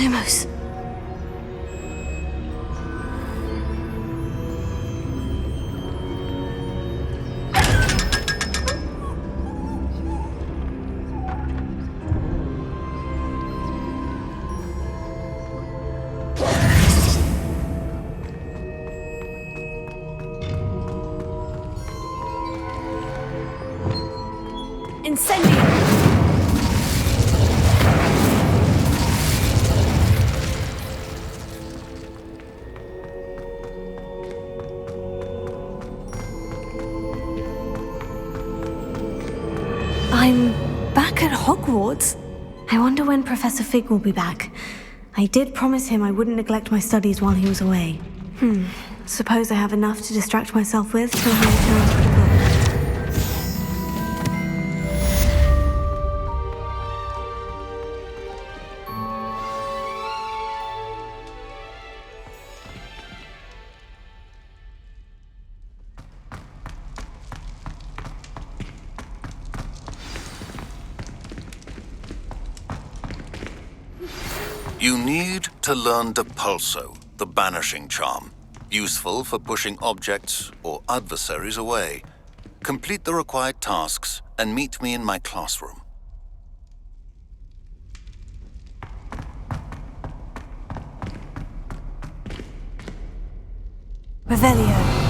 Lumos. Incendio! I'm back at Hogwarts. I wonder when Professor Fig will be back. I did promise him I wouldn't neglect my studies while he was away. Suppose I have enough to distract myself with till he returns for good. You need to learn Depulso, the banishing charm, useful for pushing objects or adversaries away. Complete the required tasks and meet me in my classroom. Revelio.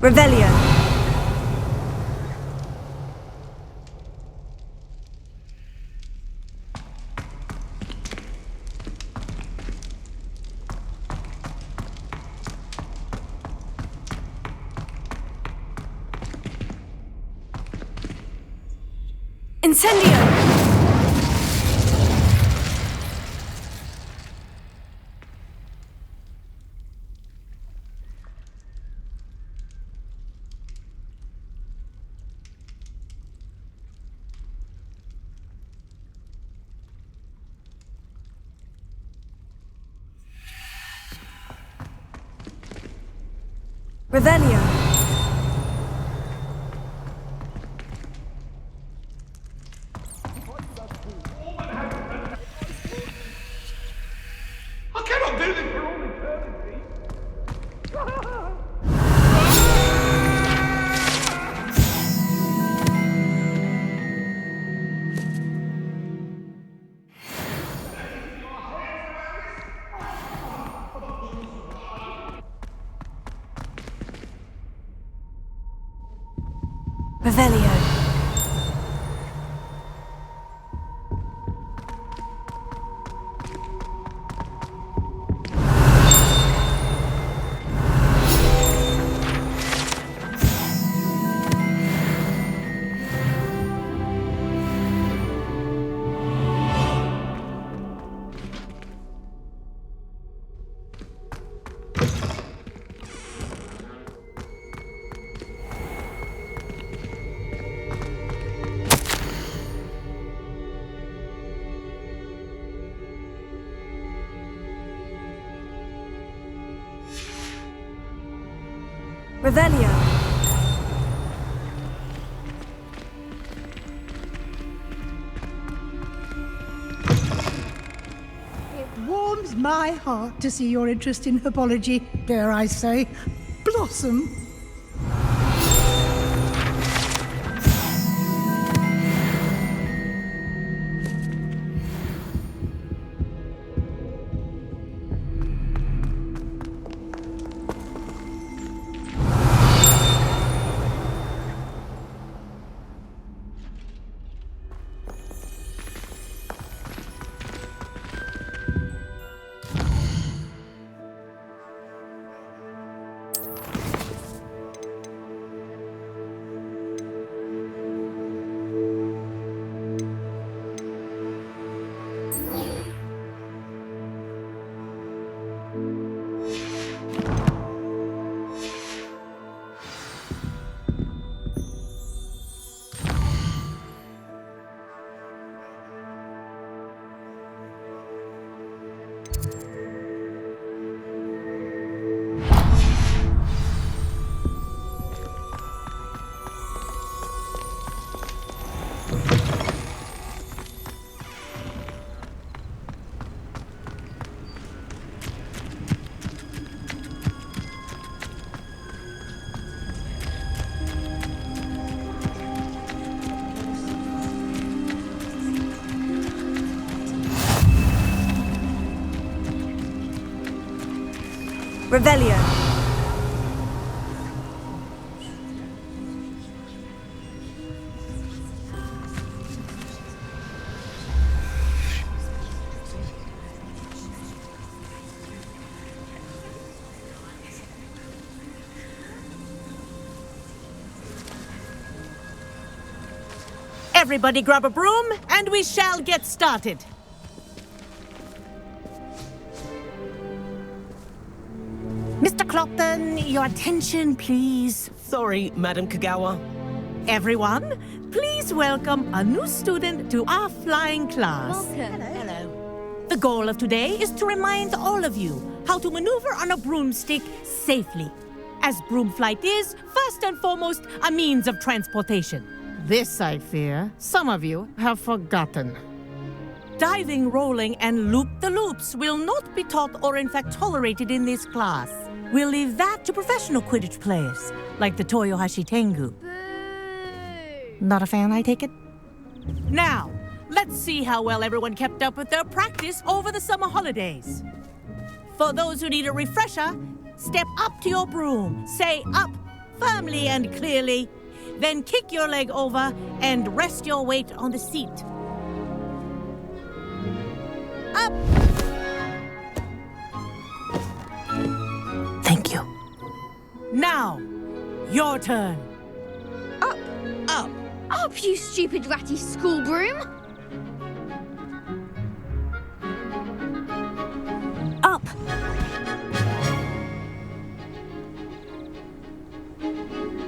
Revelio. Incendio! Revelio. I cannot do this for all eternity. Revelio. Revelio. It warms my heart to see your interest in herbology, dare I say, blossom. Revelio. Everybody grab a broom, and we shall get started. Mr. Clopton, your attention, please. Sorry, Madam Kagawa. Everyone, please welcome a new student to our flying class. Welcome. Hello. The goal of today is to remind all of you how to maneuver on a broomstick safely, as broom flight is, first and foremost, a means of transportation. This, I fear, some of you have forgotten. Diving, rolling, and loop-the-loops will not be taught or in fact tolerated in this class. We'll leave that to professional Quidditch players, like the Toyohashi Tengu. Not a fan, I take it? Now, let's see how well everyone kept up with their practice over the summer holidays. For those who need a refresher, step up to your broom, say up firmly and clearly, then kick your leg over and rest your weight on the seat. Up! Thank you. Now, your turn. Up. Up. Up, you stupid ratty school broom. Up.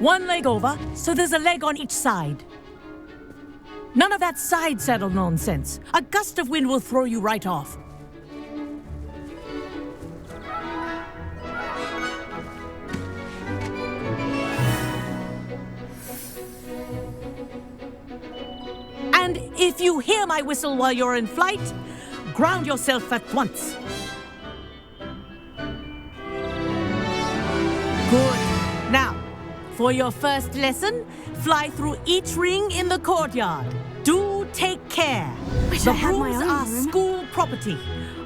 One leg over, so there's a leg on each side. None of that side saddle nonsense. A gust of wind will throw you right off. And if you hear my whistle while you're in flight, ground yourself at once. Good. Now, for your first lesson, fly through each ring in the courtyard. Do take care. Wish The I had my brooms own are room. school property.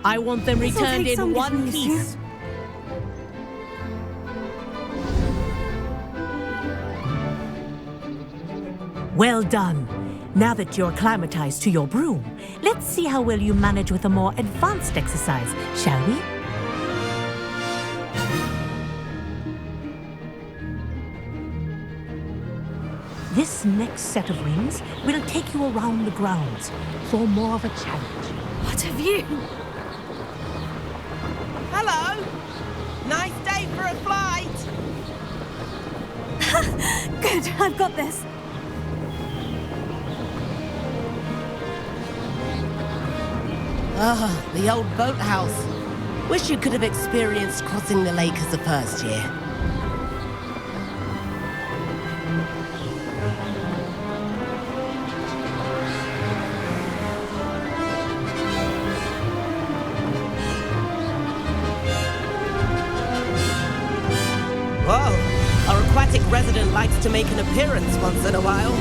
I want them This'll returned take some in one getting used to. piece. Well done. Now that you're acclimatized to your broom, let's see how well you manage with a more advanced exercise, shall we? This next set of rings will take you around the grounds for more of a challenge. What have you? Hello. Nice day for a flight. Good, I've got this. The old boathouse. Wish you could have experienced crossing the lake as a first year. Whoa, our aquatic resident likes to make an appearance once in a while.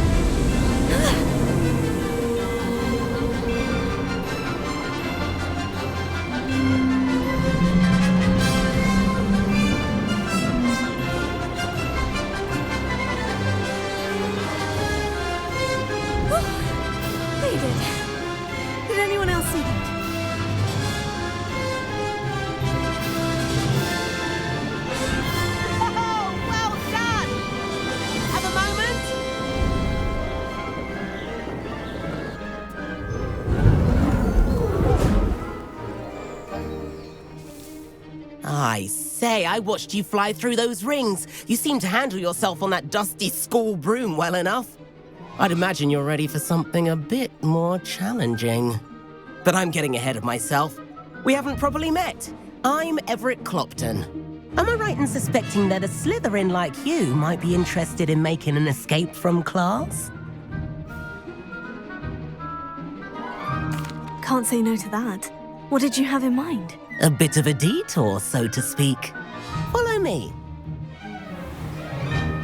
They did. Did anyone else see that? Oh, well done! Have a moment? I say, I watched you fly through those rings. You seem to handle yourself on that dusty school broom well enough. I'd imagine you're ready for something a bit more challenging. But I'm getting ahead of myself. We haven't properly met. I'm Everett Clopton. Am I right in suspecting that a Slytherin like you might be interested in making an escape from class? Can't say no to that. What did you have in mind? A bit of a detour, so to speak. Follow me.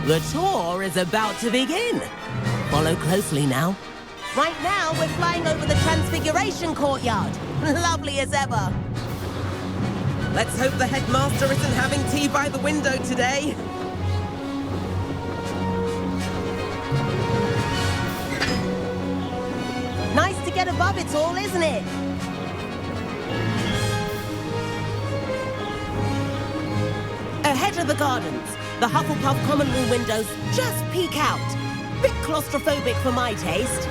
The tour is about to begin. Follow closely now. Right now, we're flying over the Transfiguration Courtyard. Lovely as ever. Let's hope the headmaster isn't having tea by the window today. Nice to get above it all, isn't it? Ahead of the gardens, the Hufflepuff common room windows just peek out. Bit claustrophobic for my taste.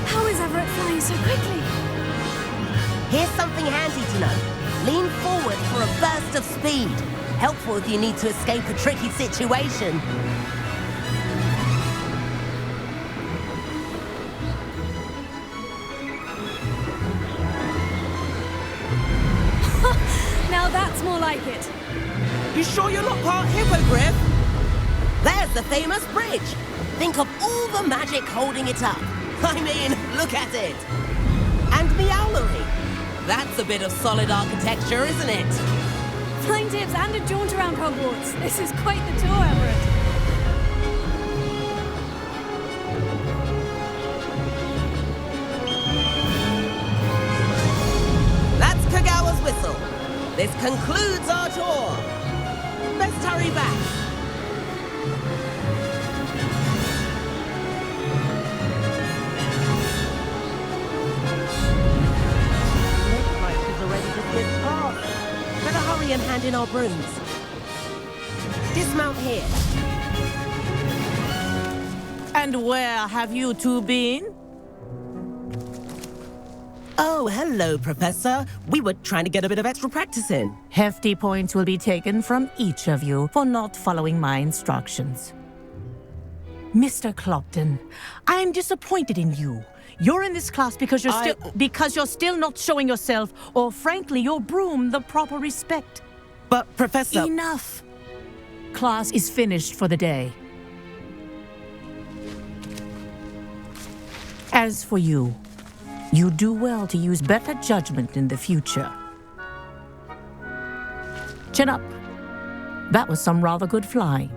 How is Everett flying so quickly? Here's something handy to know. Lean forward for a burst of speed. Helpful if you need to escape a tricky situation. Now that's more like it. You sure you're not part hippogriff? There's the famous bridge. Think of all the magic holding it up. I mean, look at it. And the owlery. That's a bit of solid architecture, isn't it? Flying tips and a jaunt around Hogwarts. This is quite the tour, Everett. That's Kagawa's whistle. This concludes our tour. Best hurry back. Better hurry and hand in our brooms. Dismount here. And where have you two been? Oh, hello, Professor. We were trying to get a bit of extra practice in. Hefty points will be taken from each of you for not following my instructions. Mr. Clopton, I'm disappointed in you. You're in this class because you're still not showing yourself, or frankly, your broom the proper respect. But, Professor... Enough. Class is finished for the day. As for you, you do well to use better judgment in the future. Chin up. That was some rather good flying.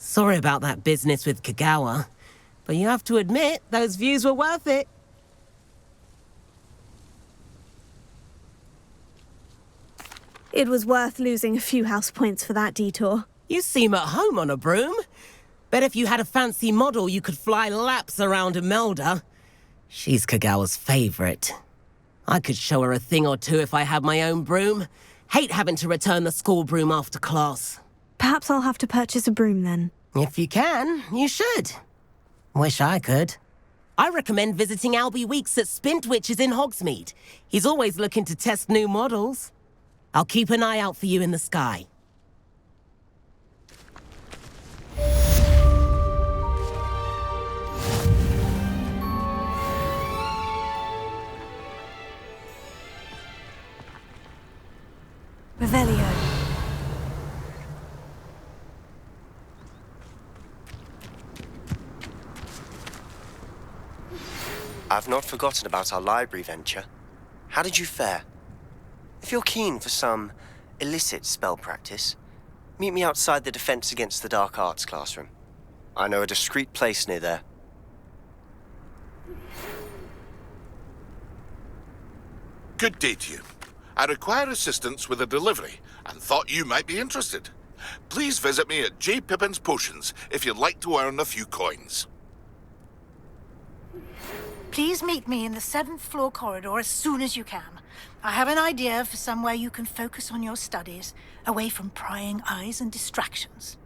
Sorry about that business with Kagawa, but you have to admit those views were worth it. It was worth losing a few house points for that detour. You seem at home on a broom. Bet if you had a fancy model, you could fly laps around Imelda. She's Kagawa's favorite. I could show her a thing or two if I had my own broom. Hate having to return the school broom after class. Perhaps I'll have to purchase a broom then. If you can, you should. Wish I could. I recommend visiting Albie Weeks at Spintwitches in Hogsmeade. He's always looking to test new models. I'll keep an eye out for you in the sky. Revelio. I've not forgotten about our library venture. How did you fare? If you're keen for some illicit spell practice, meet me outside the Defense Against the Dark Arts classroom. I know a discreet place near there. Good day to you. I require assistance with a delivery and thought you might be interested. Please visit me at J. Pippin's Potions if you'd like to earn a few coins. Please meet me in the 7th floor corridor as soon as you can. I have an idea for somewhere you can focus on your studies, away from prying eyes and distractions.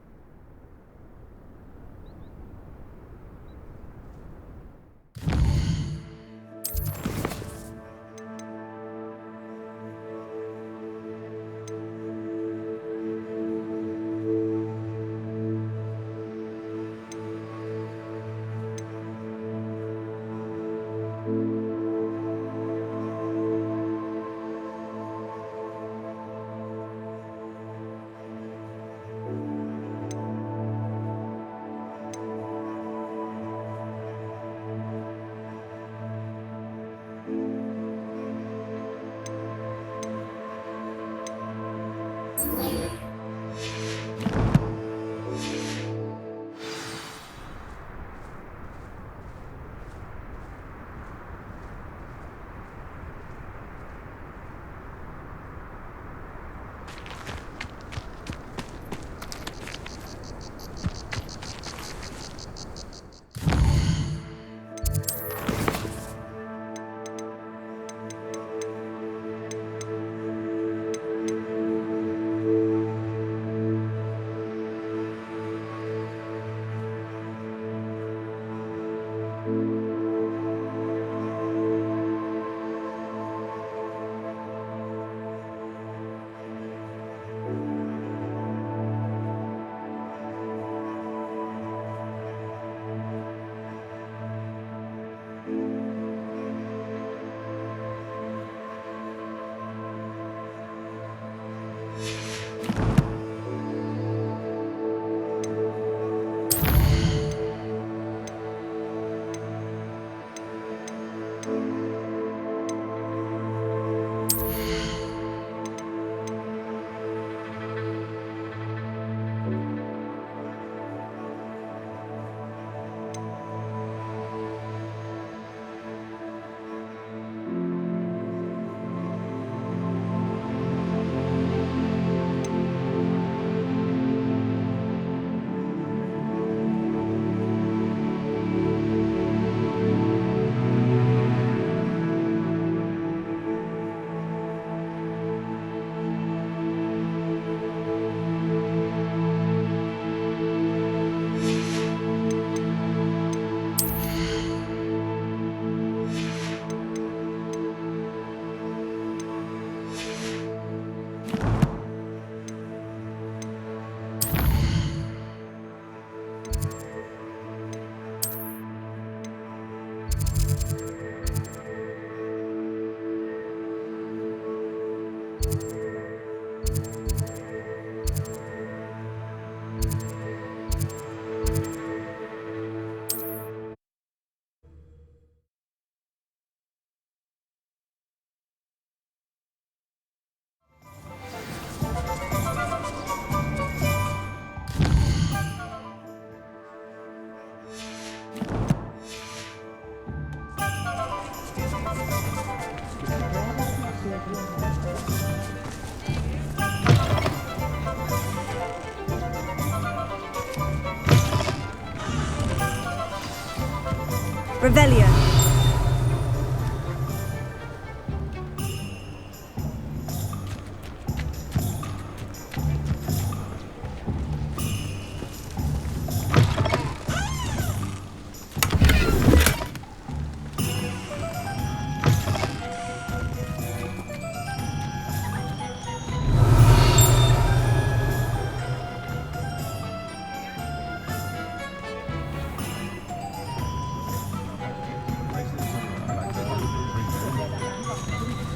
Revelio.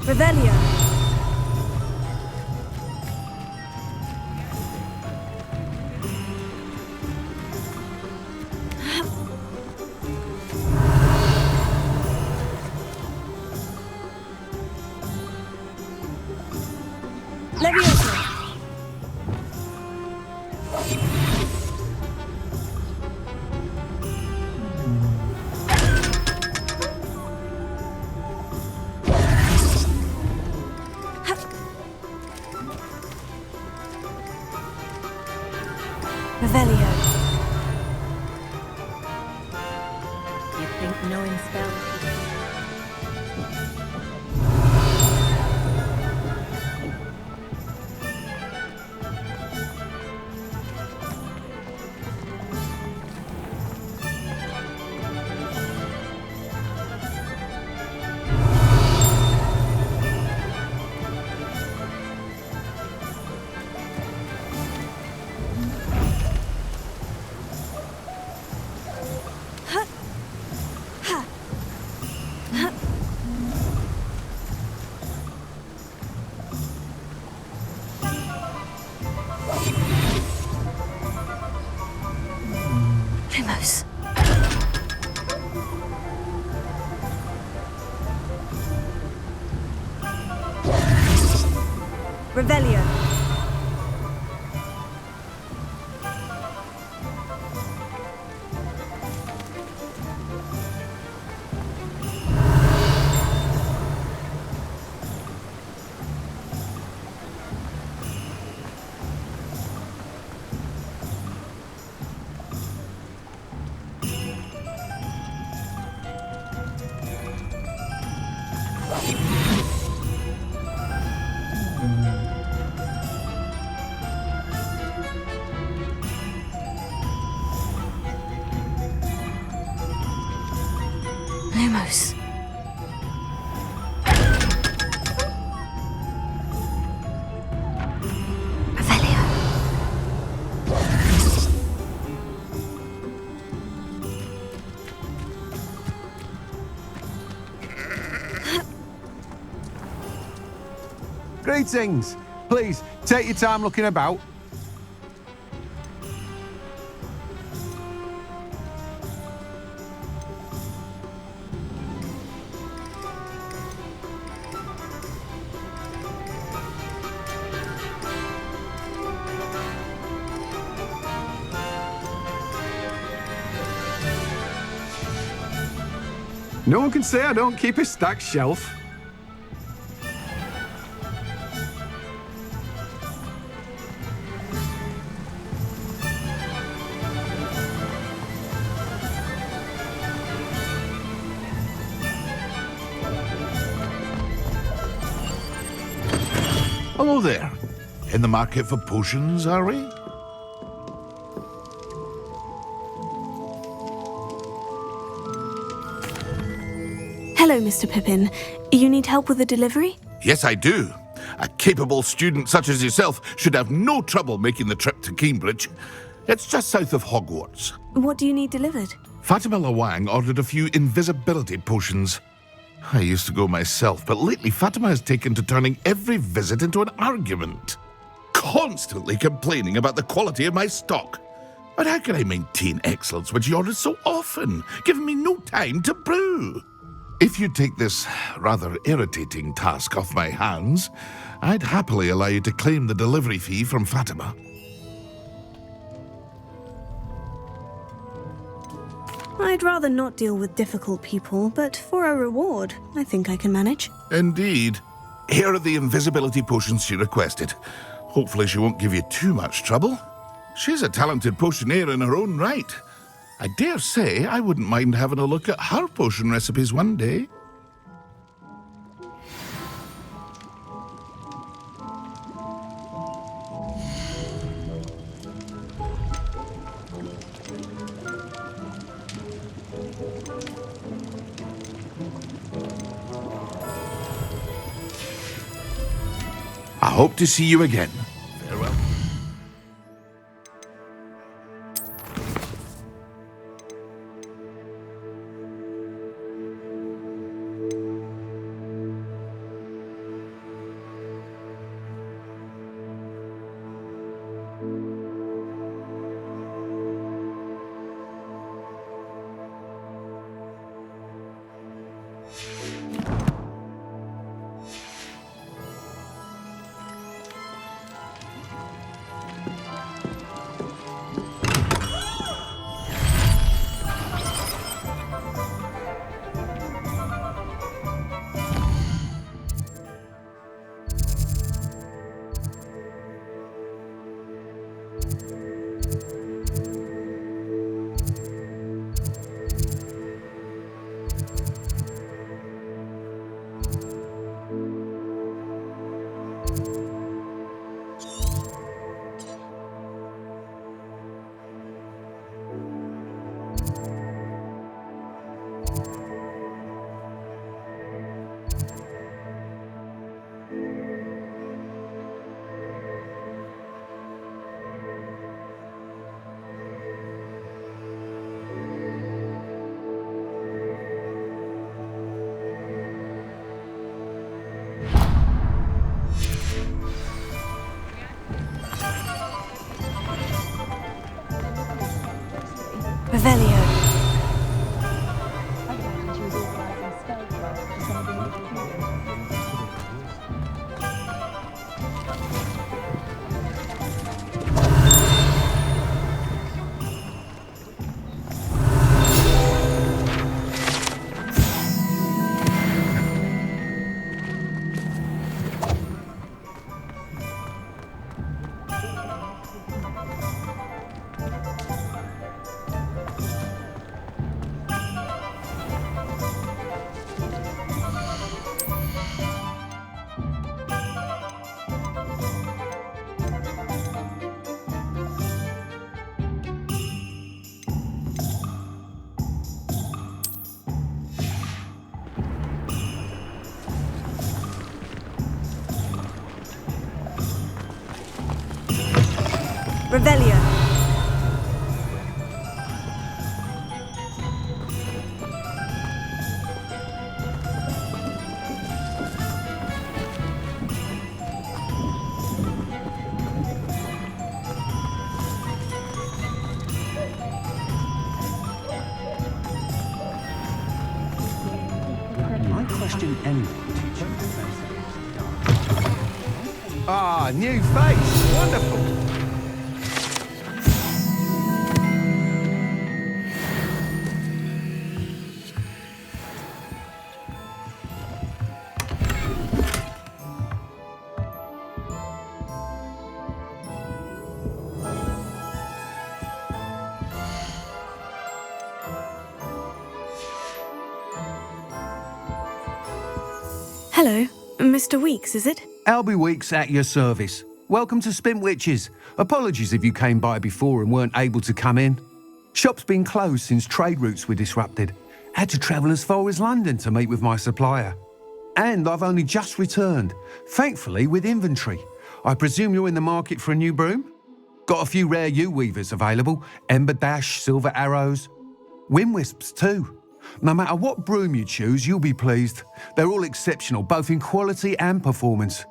Revelio. Levioso. Revelio. You think knowing spells... Lumos. Revelio. Lumos. Revelio. Greetings. Please, take your time looking about. No one can say I don't keep a stacked shelf. Hello there. In the market for potions, are we? Hello, Mr. Pippin. You need help with a delivery? Yes, I do. A capable student such as yourself should have no trouble making the trip to Cambridge. It's just south of Hogwarts. What do you need delivered? Fatima Lawang ordered a few invisibility potions. I used to go myself, but lately Fatima has taken to turning every visit into an argument. Constantly complaining about the quality of my stock. But how can I maintain excellence when she orders so often, giving me no time to brew? If you take this rather irritating task off my hands, I'd happily allow you to claim the delivery fee from Fatima. I'd rather not deal with difficult people, but for a reward, I think I can manage. Indeed. Here are the invisibility potions she requested. Hopefully she won't give you too much trouble. She's a talented potioneer in her own right. I dare say I wouldn't mind having a look at her potion recipes one day. I hope to see you again. Farewell. Revelio. Revelio. I question anyone teaching. Ah, new face. Wonderful. Hello, Mr. Weeks, is it? Albie Weeks at your service. Welcome to Spintwitches. Apologies if you came by before and weren't able to come in. Shop's been closed since trade routes were disrupted. Had to travel as far as London to meet with my supplier. And I've only just returned, thankfully with inventory. I presume you're in the market for a new broom? Got a few rare yew weavers available, Ember Dash, Silver Arrows. Wind Wisps too. No matter what broom you choose, you'll be pleased. They're all exceptional, both in quality and performance.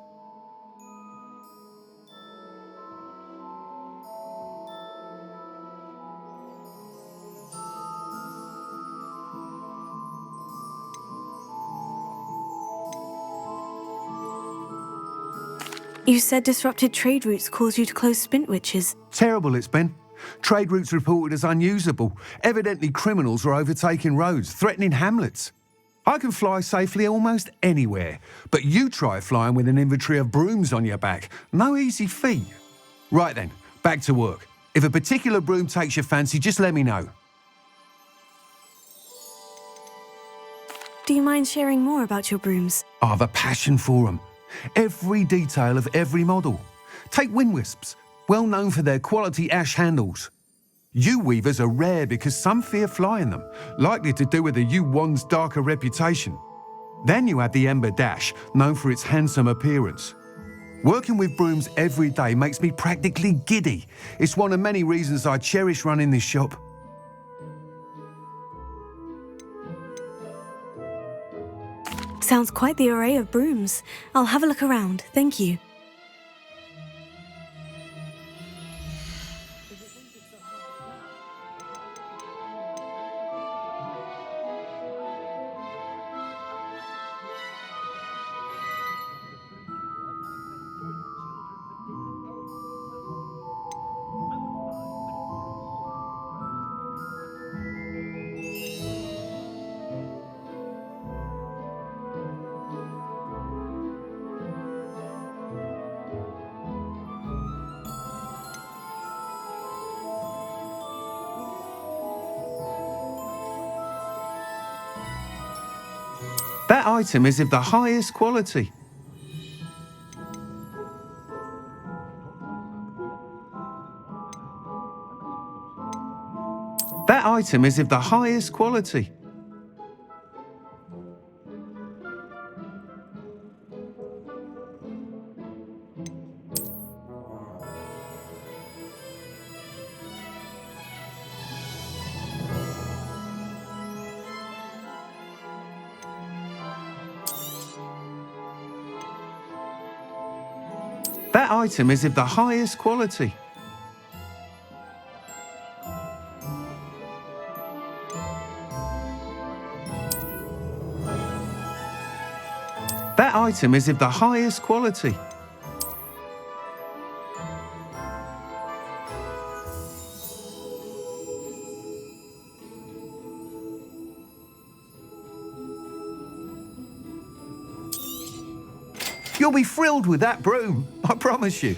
You said disrupted trade routes caused you to close Spintwitches. Terrible it's been. Trade routes reported as unusable. Evidently criminals were overtaking roads, threatening hamlets. I can fly safely almost anywhere, but you try flying with an inventory of brooms on your back. No easy feat. Right then, back to work. If a particular broom takes your fancy, just let me know. Do you mind sharing more about your brooms? I've a passion for them. Every detail of every model. Take wind wisps, well known for their quality ash handles. Yew weavers are rare because some fear flying them, likely to do with the yew wand's darker reputation. Then you have the Ember Dash, known for its handsome appearance. Working with brooms every day makes me practically giddy. It's one of many reasons I cherish running this shop. Sounds quite the array of brooms. I'll have a look around, thank you. That item is of the highest quality. That item is of the highest quality. That item is of the highest quality. That item is of the highest quality. You'll be thrilled with that broom, I promise you.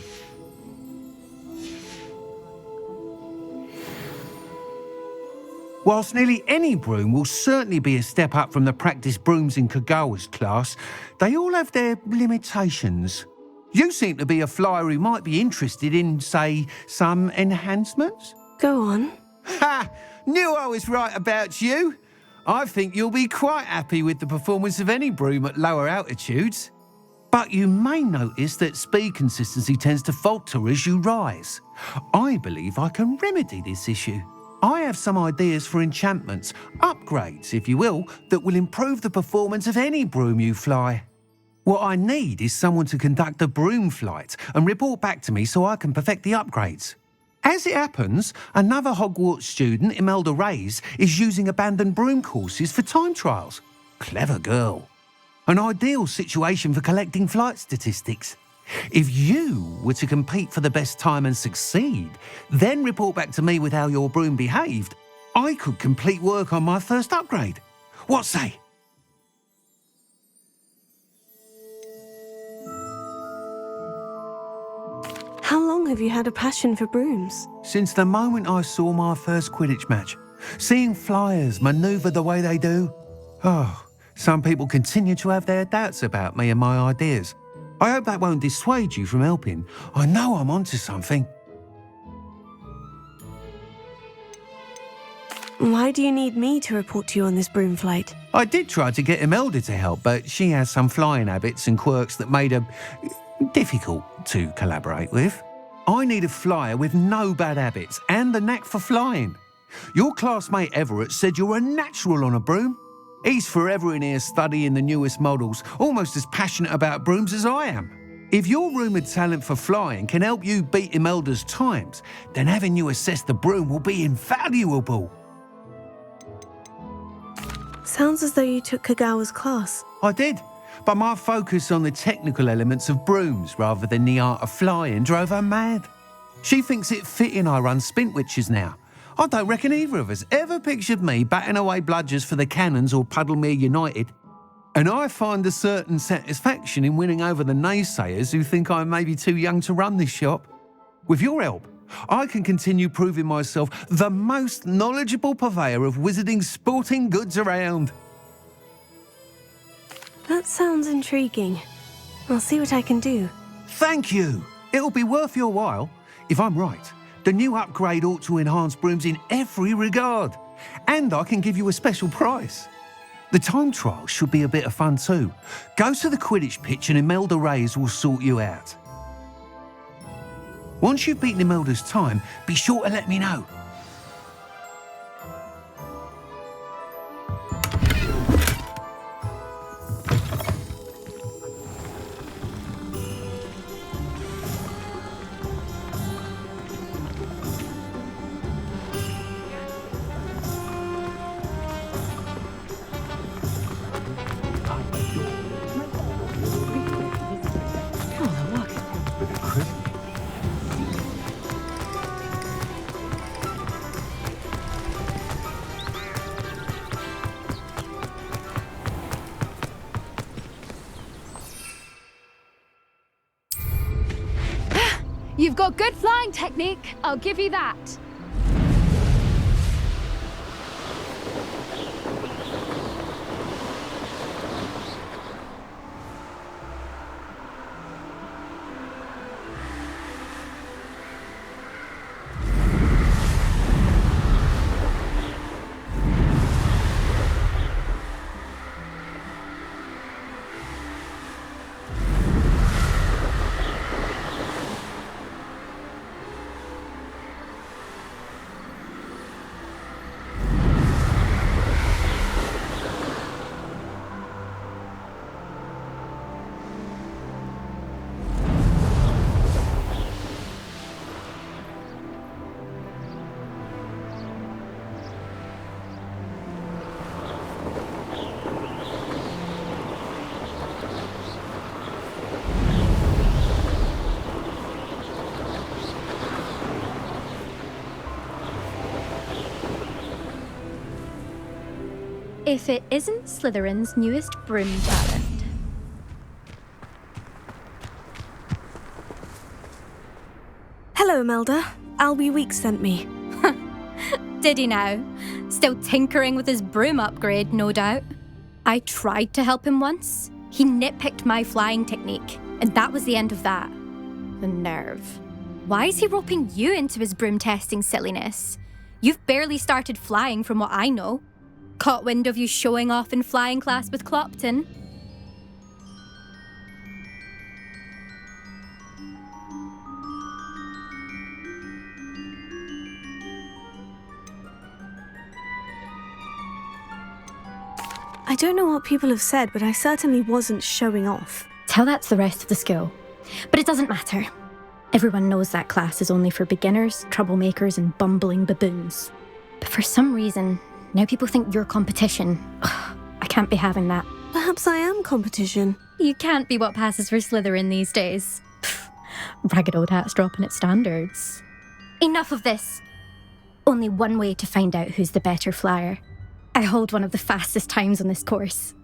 Whilst nearly any broom will certainly be a step up from the practice brooms in Kagawa's class, they all have their limitations. You seem to be a flyer who might be interested in, say, some enhancements? Go on. Ha! Knew I was right about you. I think you'll be quite happy with the performance of any broom at lower altitudes. But you may notice that speed consistency tends to falter as you rise. I believe I can remedy this issue. I have some ideas for enchantments, upgrades, if you will, that will improve the performance of any broom you fly. What I need is someone to conduct a broom flight and report back to me so I can perfect the upgrades. As it happens, another Hogwarts student, Imelda Reyes, is using abandoned broom courses for time trials. Clever girl. An ideal situation for collecting flight statistics. If you were to compete for the best time and succeed, then report back to me with how your broom behaved, I could complete work on my first upgrade. What say? How long have you had a passion for brooms? Since the moment I saw my first Quidditch match. Seeing flyers manoeuvre the way they do. Oh, some people continue to have their doubts about me and my ideas. I hope that won't dissuade you from helping. I know I'm onto something. Why do you need me to report to you on this broom flight? I did try to get Imelda to help, but she has some flying habits and quirks that made her difficult to collaborate with. I need a flyer with no bad habits and the knack for flying. Your classmate Everett said you're a natural on a broom. He's forever in here studying the newest models, almost as passionate about brooms as I am. If your rumoured talent for flying can help you beat Imelda's times, then having you assess the broom will be invaluable. Sounds as though you took Kagawa's class. I did, but my focus on the technical elements of brooms rather than the art of flying drove her mad. She thinks it fitting I run Spintwitches now. I don't reckon either of us ever pictured me batting away bludgers for the Cannons or Puddlemere United. And I find a certain satisfaction in winning over the naysayers who think I may be too young to run this shop. With your help, I can continue proving myself the most knowledgeable purveyor of wizarding sporting goods around. That sounds intriguing. I'll see what I can do. Thank you. It'll be worth your while. If I'm right, the new upgrade ought to enhance brooms in every regard. And I can give you a special price. The time trial should be a bit of fun too. Go to the Quidditch pitch and Imelda Reyes will sort you out. Once you've beaten Imelda's time, be sure to let me know. You've got good flying technique, I'll give you that. If it isn't Slytherin's newest broom talent. Hello, Imelda. Albie Weeks sent me. Did he now? Still tinkering with his broom upgrade, no doubt. I tried to help him once. He nitpicked my flying technique, and that was the end of that. The nerve. Why is he roping you into his broom testing silliness? You've barely started flying from what I know. Caught wind of you showing off in flying class with Clopton. I don't know what people have said, but I certainly wasn't showing off. Tell that to the rest of the school. But it doesn't matter. Everyone knows that class is only for beginners, troublemakers, and bumbling baboons. But for some reason, now people think you're competition. Ugh, I can't be having that. Perhaps I am competition. You can't be what passes for Slytherin these days. Ragged old hat's dropping its standards. Enough of this. Only one way to find out who's the better flyer. I hold one of the fastest times on this course.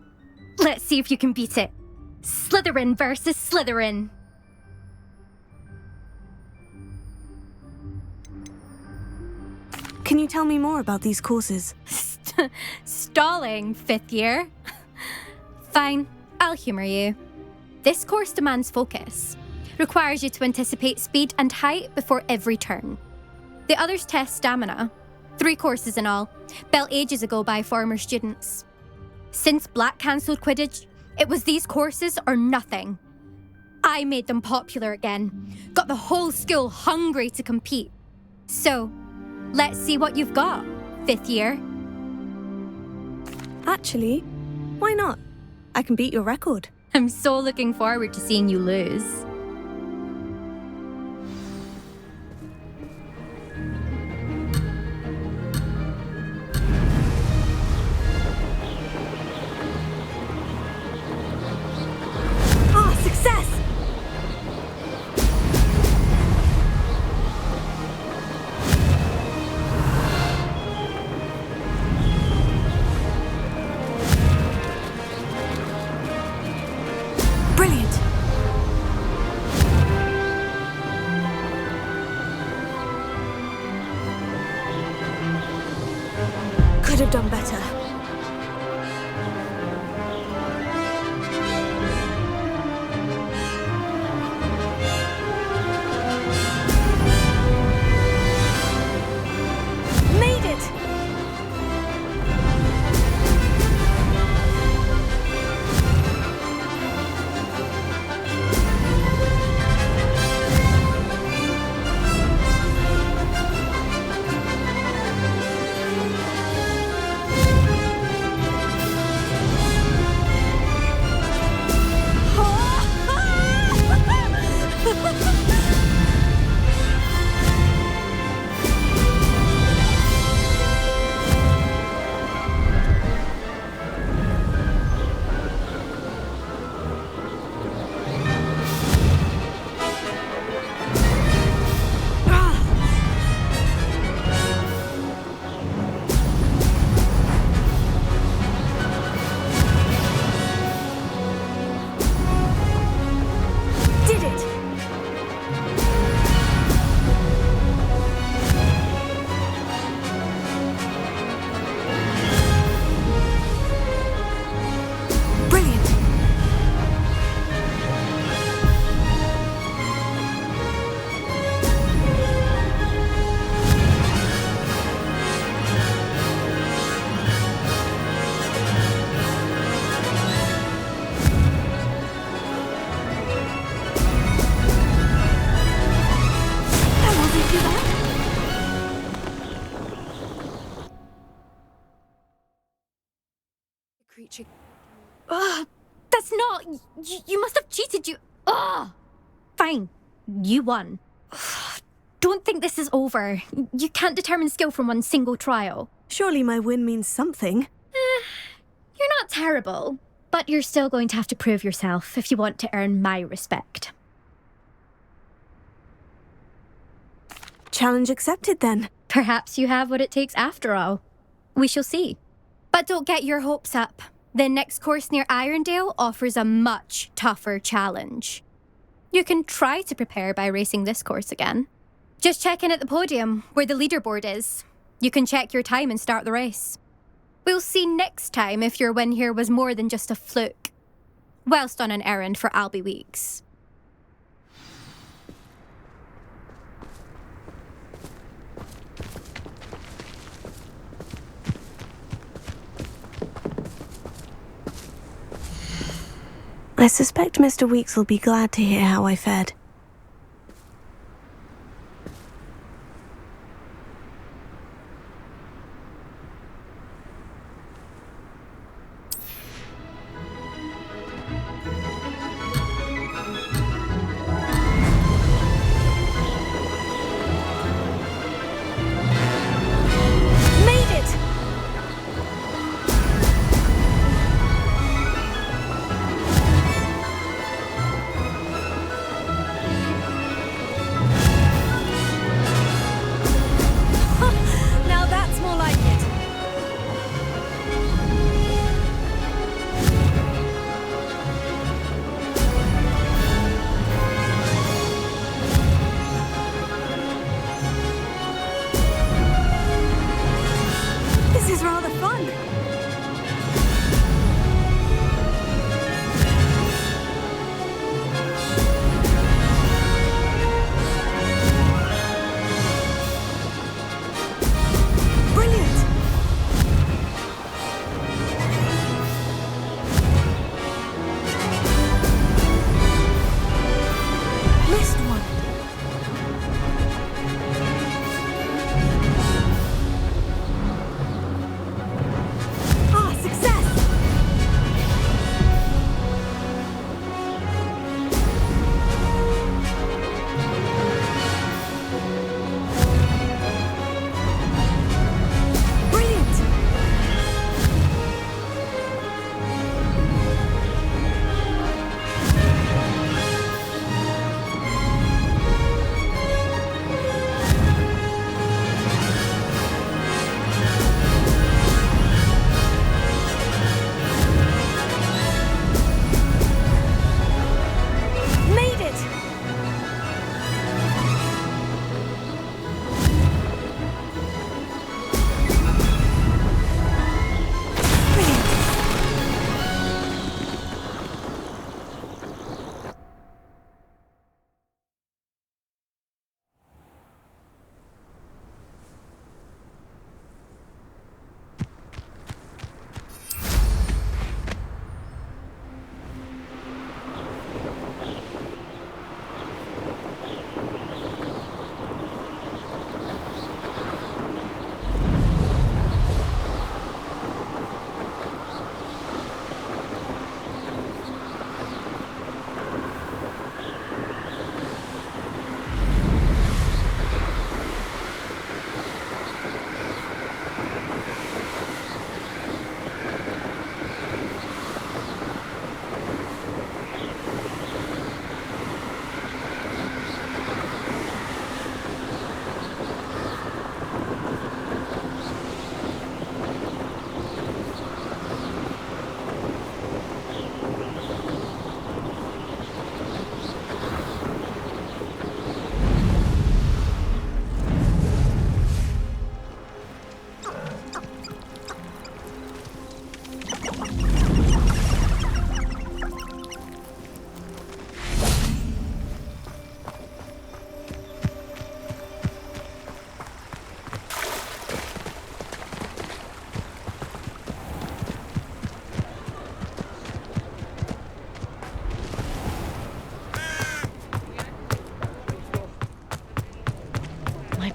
Let's see if you can beat it. Slytherin versus Slytherin. Can you tell me more about these courses? Stalling, 5th year? Fine, I'll humour you. This course demands focus. Requires you to anticipate speed and height before every turn. The others test stamina. 3 courses in all, built ages ago by former students. Since Black cancelled Quidditch, it was these courses or nothing. I made them popular again, got the whole school hungry to compete. So, let's see what you've got. fifth year. Actually, why not? I can beat your record. I'm so looking forward to seeing you lose. Success! Brilliant! Could have done better. Made it! Did it! Brilliant! That wasn't too bad. Creature. Ugh, that's not. You must have cheated. Ugh. Fine. You won. Ugh, don't think this is over. You can't determine skill from one single trial. Surely my win means something. You're not terrible, but you're still going to have to prove yourself if you want to earn my respect. Challenge accepted then. Perhaps you have what it takes after all. We shall see. But don't get your hopes up. The next course near Irondale offers a much tougher challenge. You can try to prepare by racing this course again. Just check in at the podium, where the leaderboard is. You can check your time and start the race. We'll see next time if your win here was more than just a fluke. Whilst on an errand for Albie Weeks. I suspect Mr. Weeks will be glad to hear how I fared. Made it!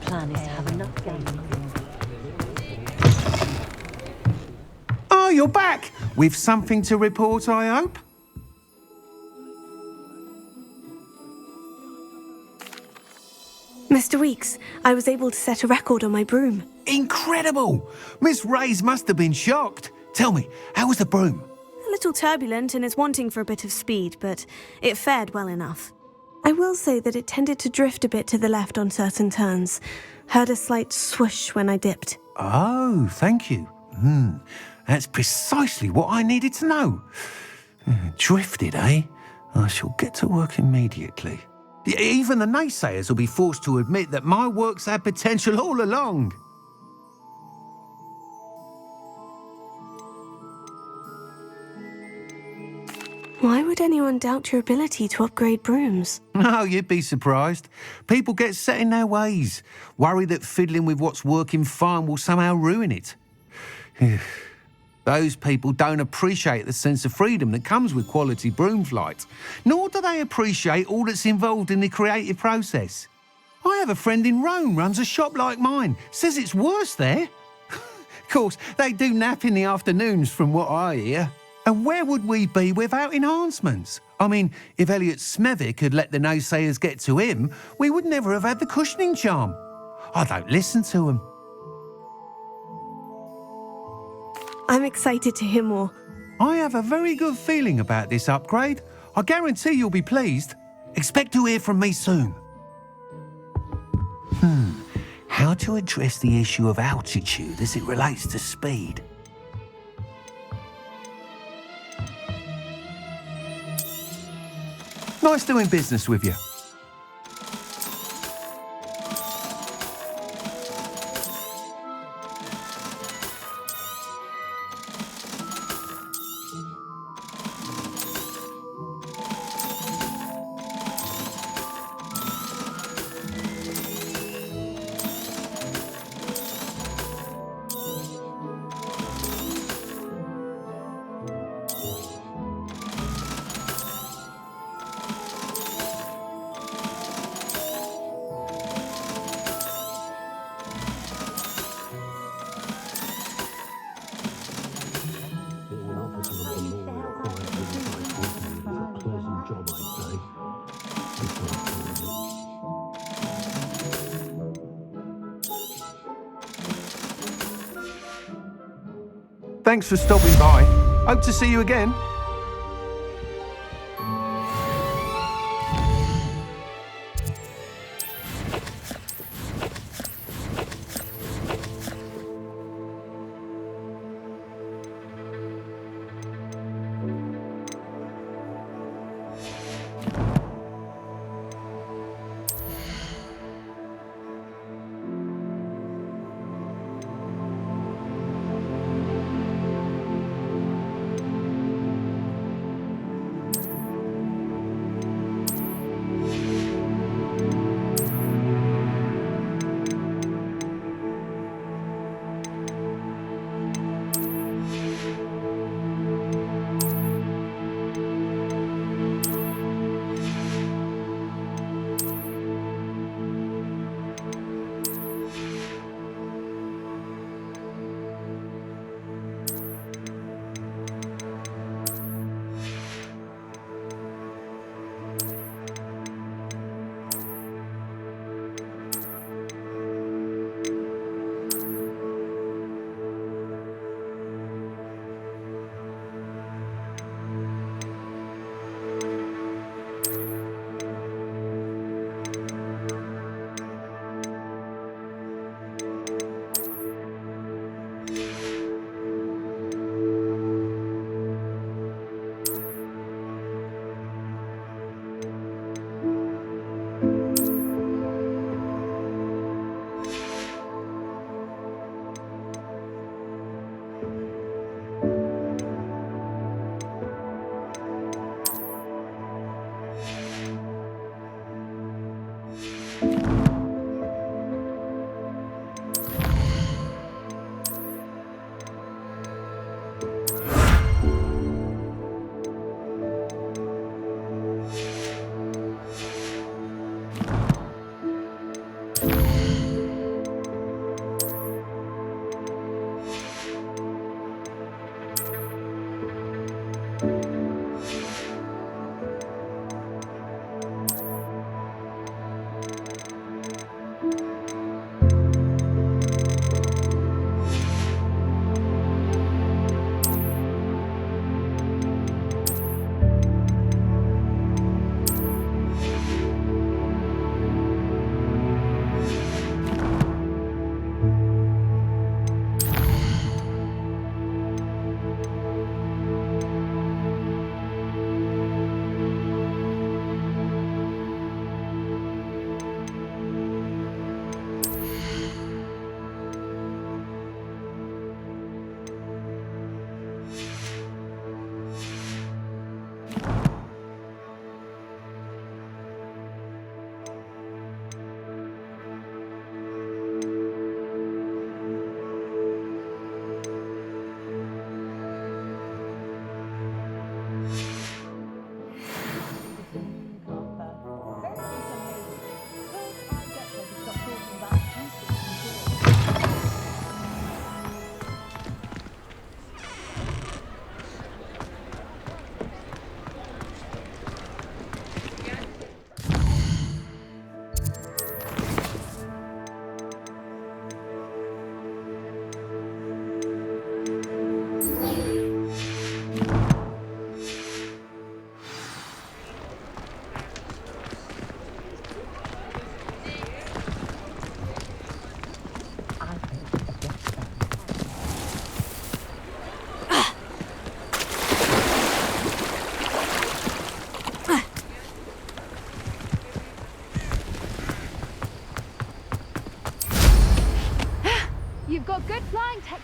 plan is to have enough gaming. Oh, you're back! With something to report, I hope? Mr. Weeks, I was able to set a record on my broom. Incredible! Miss Ray's must have been shocked. Tell me, how was the broom? A little turbulent and is wanting for a bit of speed, but it fared well enough. I will say that it tended to drift a bit to the left on certain turns. Heard a slight swoosh when I dipped. Oh, thank you. That's precisely what I needed to know. Drifted, eh? I shall get to work immediately. Even the naysayers will be forced to admit that my work's had potential all along. Why would anyone doubt your ability to upgrade brooms? Oh, you'd be surprised. People get set in their ways, worry that fiddling with what's working fine will somehow ruin it. Those people don't appreciate the sense of freedom that comes with quality broom flight, nor do they appreciate all that's involved in the creative process. I have a friend in Rome runs a shop like mine, says it's worse there. Of course, they do nap in the afternoons from what I hear. And where would we be without enhancements? I mean, if Elliot Smethwick had let the naysayers get to him, we would never have had the cushioning charm. I don't listen to him. I'm excited to hear more. I have a very good feeling about this upgrade. I guarantee you'll be pleased. Expect to hear from me soon. How to address the issue of altitude as it relates to speed? Nice doing business with you. Thanks for stopping by. Hope to see you again.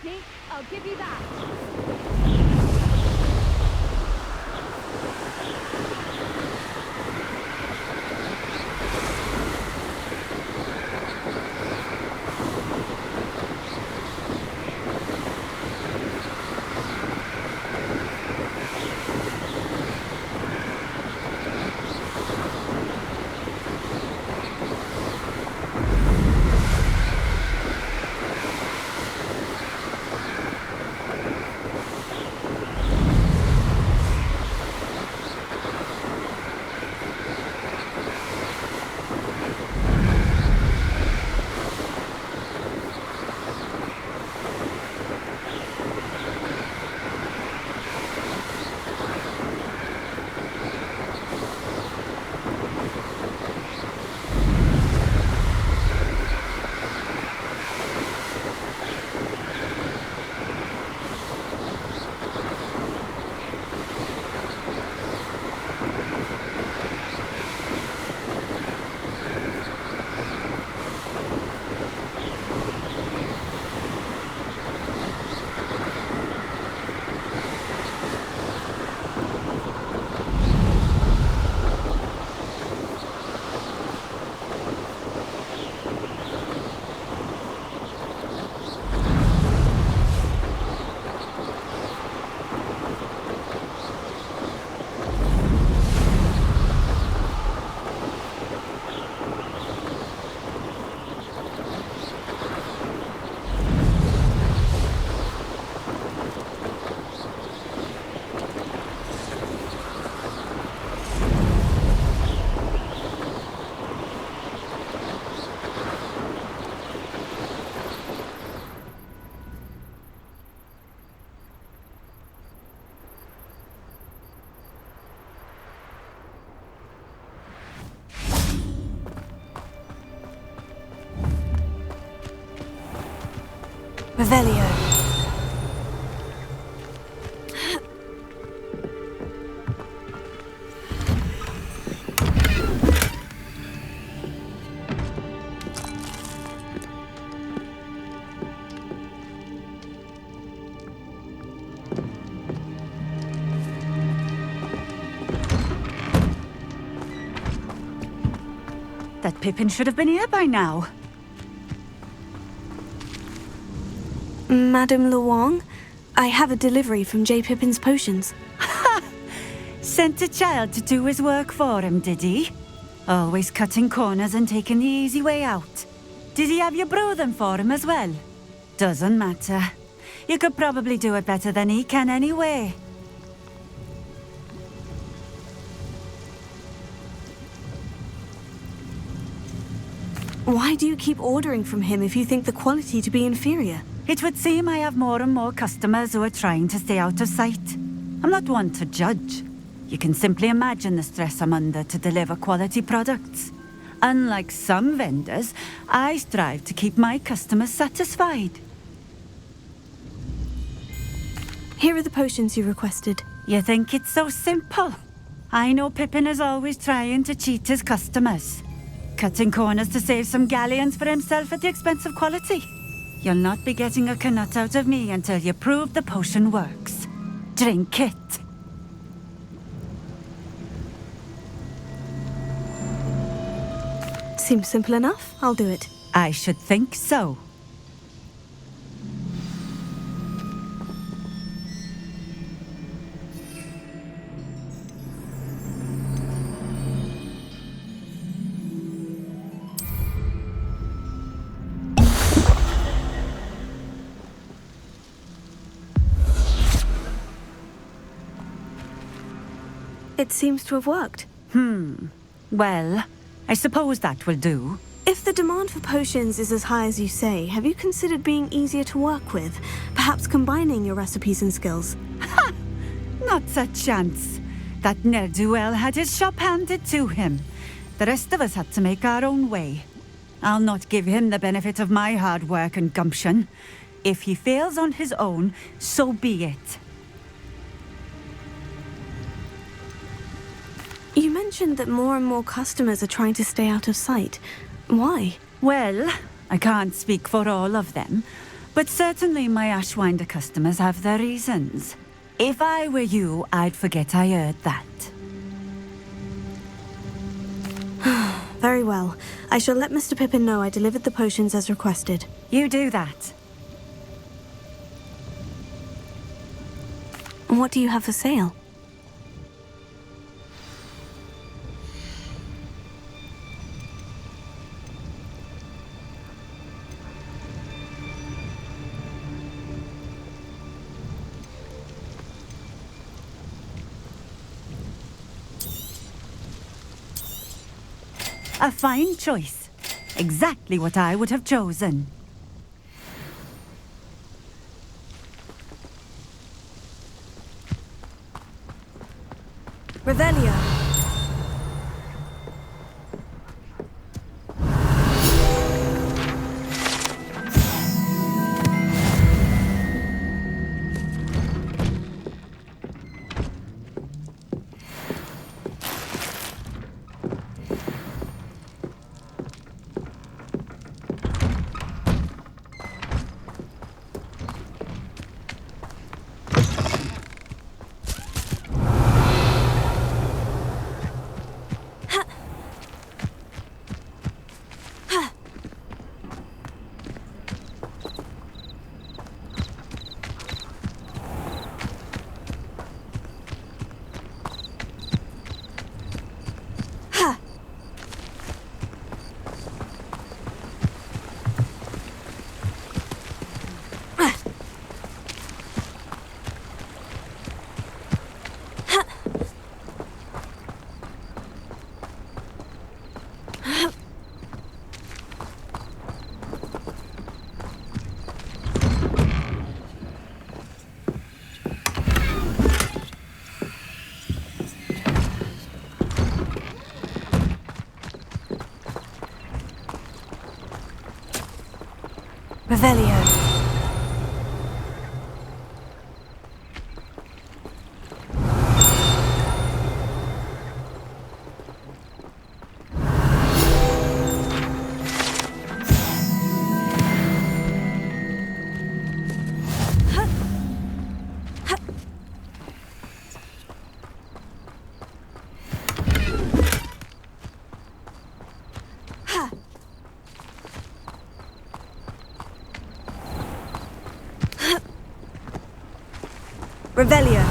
technique, I'll give you that. Revelio. That Pippin should have been here by now. Madame Luong, I have a delivery from J. Pippin's potions. Sent a child to do his work for him, did he? Always cutting corners and taking the easy way out. Did he have you brew them for him as well? Doesn't matter. You could probably do it better than he can anyway. Why do you keep ordering from him if you think the quality to be inferior? It would seem I have more and more customers who are trying to stay out of sight. I'm not one to judge. You can simply imagine the stress I'm under to deliver quality products. Unlike some vendors, I strive to keep my customers satisfied. Here are the potions you requested. You think it's so simple? I know Pippin is always trying to cheat his customers. Cutting corners to save some galleons for himself at the expense of quality. You'll not be getting a canut out of me until you prove the potion works. Drink it. Seems simple enough. I'll do it. I should think so. It seems to have worked. Well, I suppose that will do. If the demand for potions is as high as you say, have you considered being easier to work with? Perhaps combining your recipes and skills? Ha! Not a chance. That ne'er-do-well had his shop handed to him. The rest of us had to make our own way. I'll not give him the benefit of my hard work and gumption. If he fails on his own, so be it. You mentioned that more and more customers are trying to stay out of sight. Why? Well, I can't speak for all of them, But certainly my Ashwinder customers have their reasons. If I were you, I'd forget I heard that. Very well. I shall let Mr. Pippin know I delivered the potions as requested. You do that. And what do you have for sale? A fine choice. Exactly what I would have chosen. Revelio. Revelio. Revelio.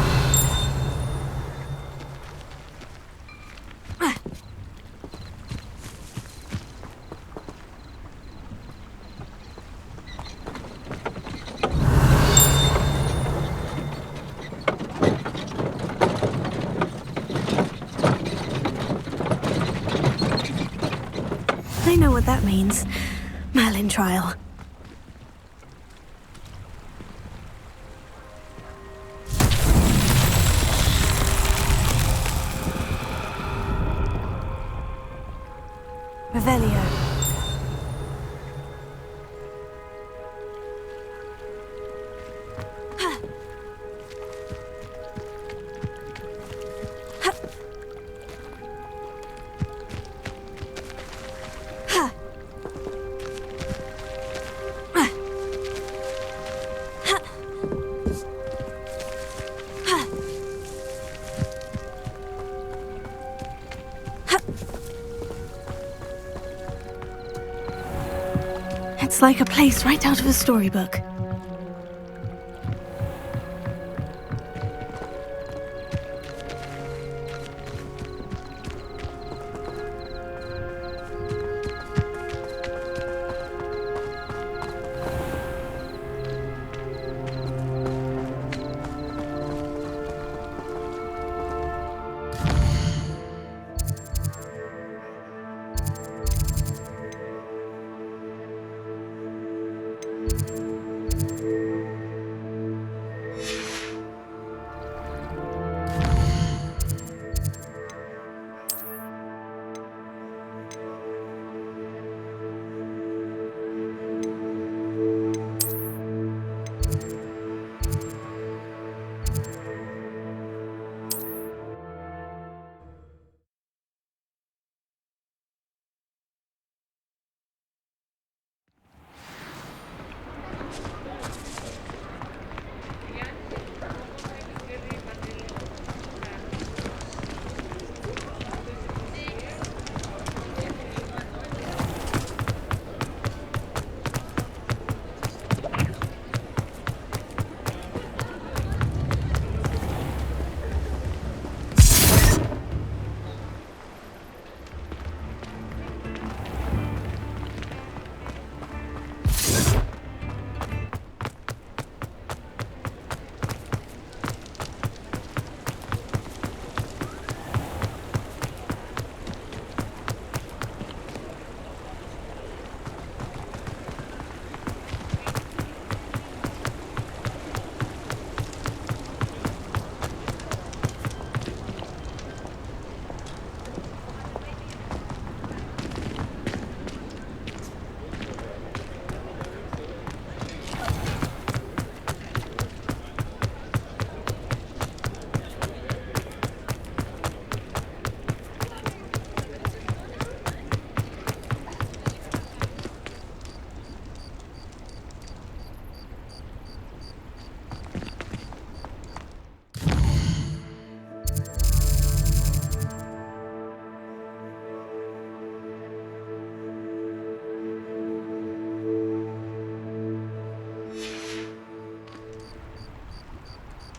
I know what that means. Merlin trial. Revelio. It's like a place right out of a storybook.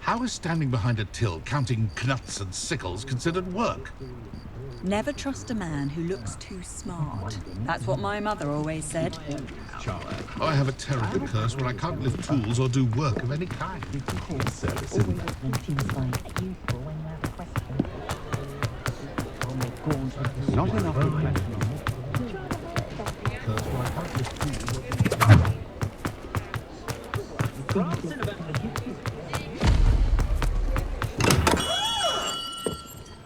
How is standing behind a till counting knuts and sickles considered work? Never trust a man who looks too smart. That's what my mother always said. I have a terrible curse where I can't lift tools or do work of any kind. Not enough reflection.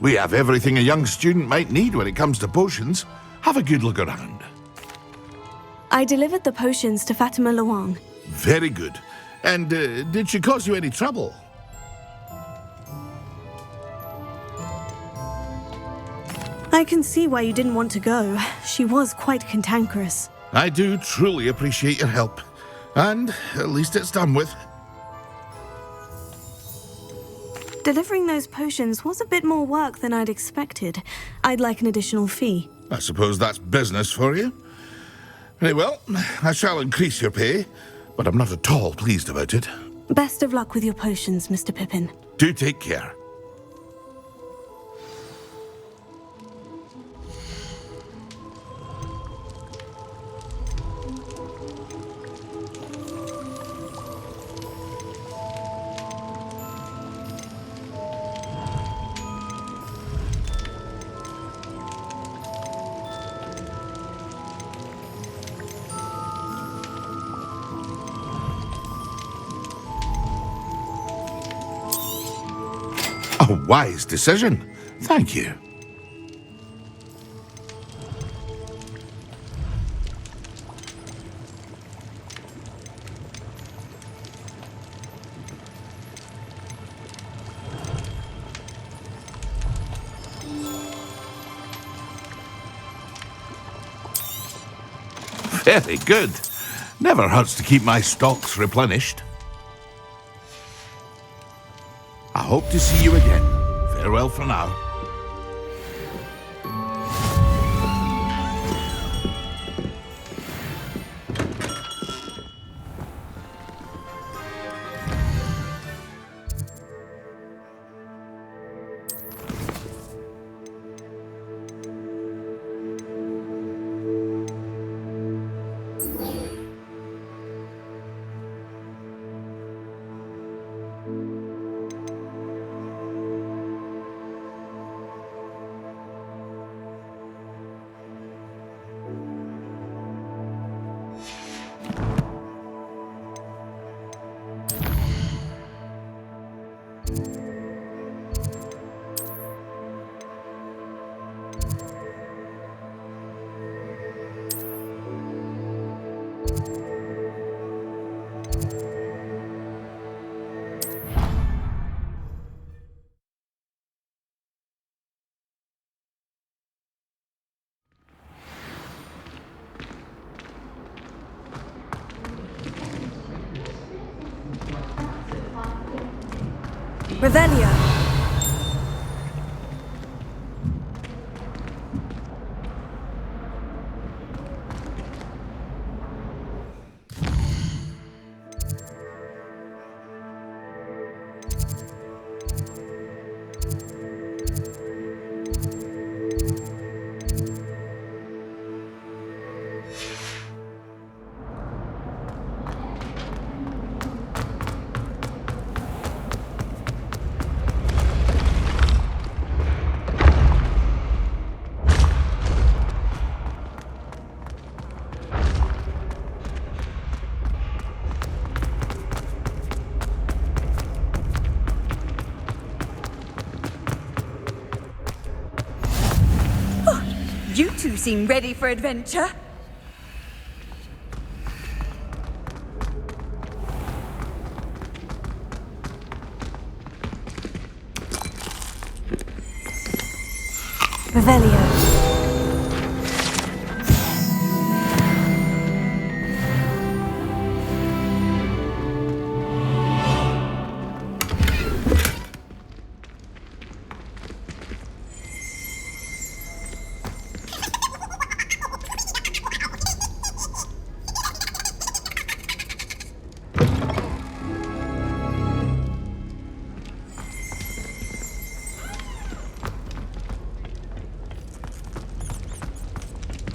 We have everything a young student might need when it comes to potions. Have a good look around. I delivered the potions to Fatima Luang. Very good. And did she cause you any trouble? I can see why you didn't want to go. She was quite cantankerous. I do truly appreciate your help. And at least it's done with. Delivering those potions was a bit more work than I'd expected. I'd like an additional fee. I suppose that's business for you. Very well, I shall increase your pay, but I'm not at all pleased about it. Best of luck with your potions, Mr. Pippin. Do take care. A wise decision. Thank you. Very good. Never hurts to keep my stocks replenished. I hope to see you again. Farewell for now. Revelio. You two seem ready for adventure. Revelio.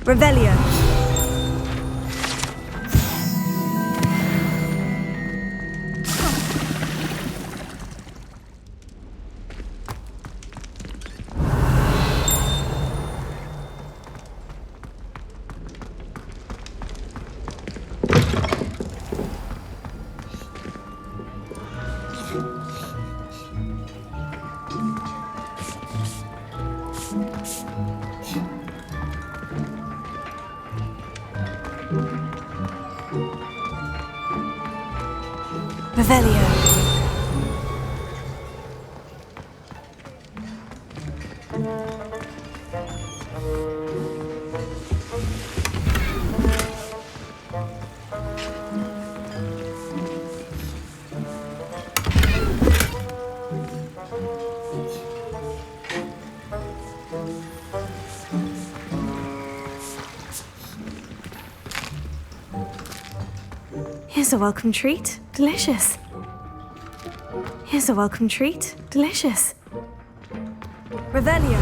Revelio. Revelio. Here's a welcome treat. Delicious. Here's a welcome treat. Delicious. Revelio.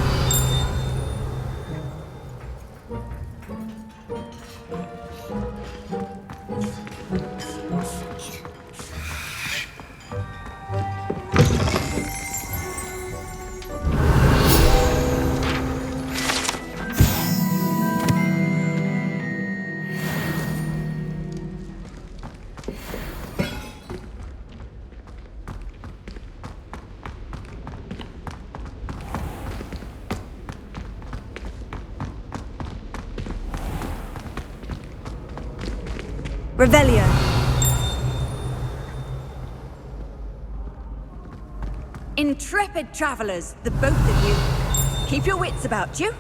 Revelio. Intrepid travellers, the both of you. Keep your wits about you.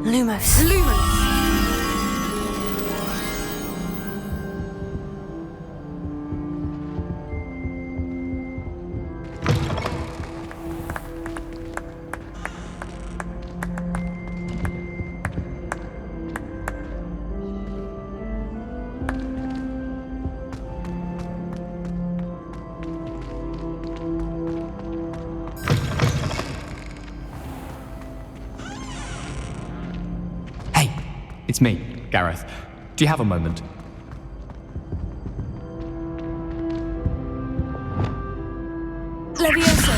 Lumos. Lumos. It's me, Gareth. Do you have a moment? Levioso.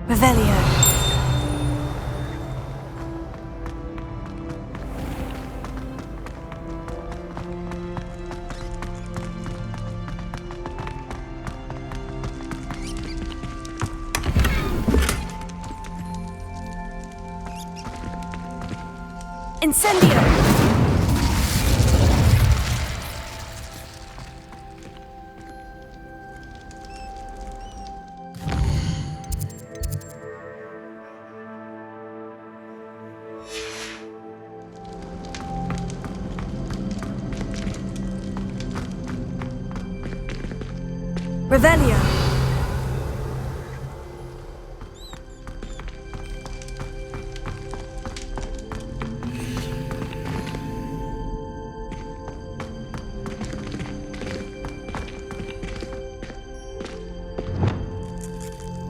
Revelio. Incendio. Revelio.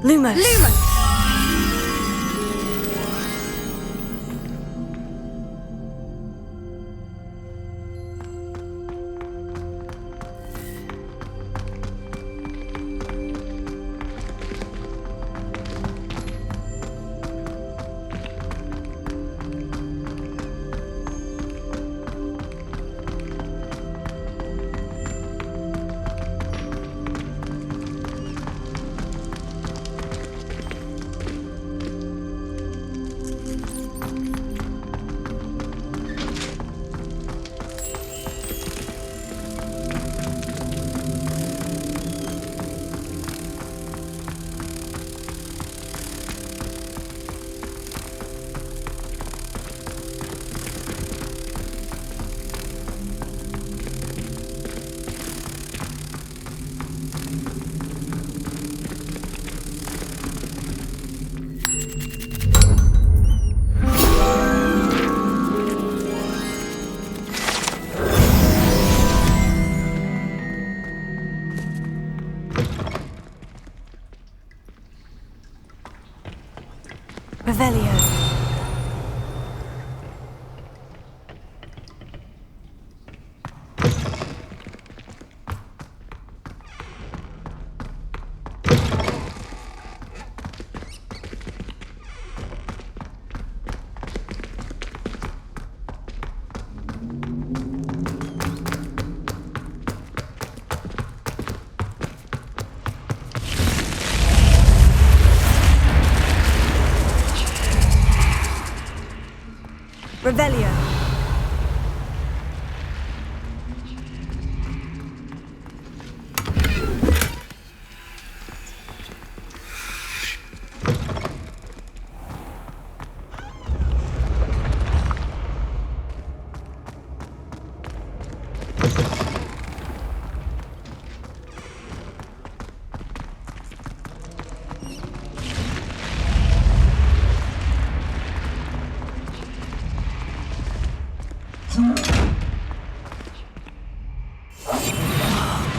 Lumos. Lumos. Revelio. Revelio.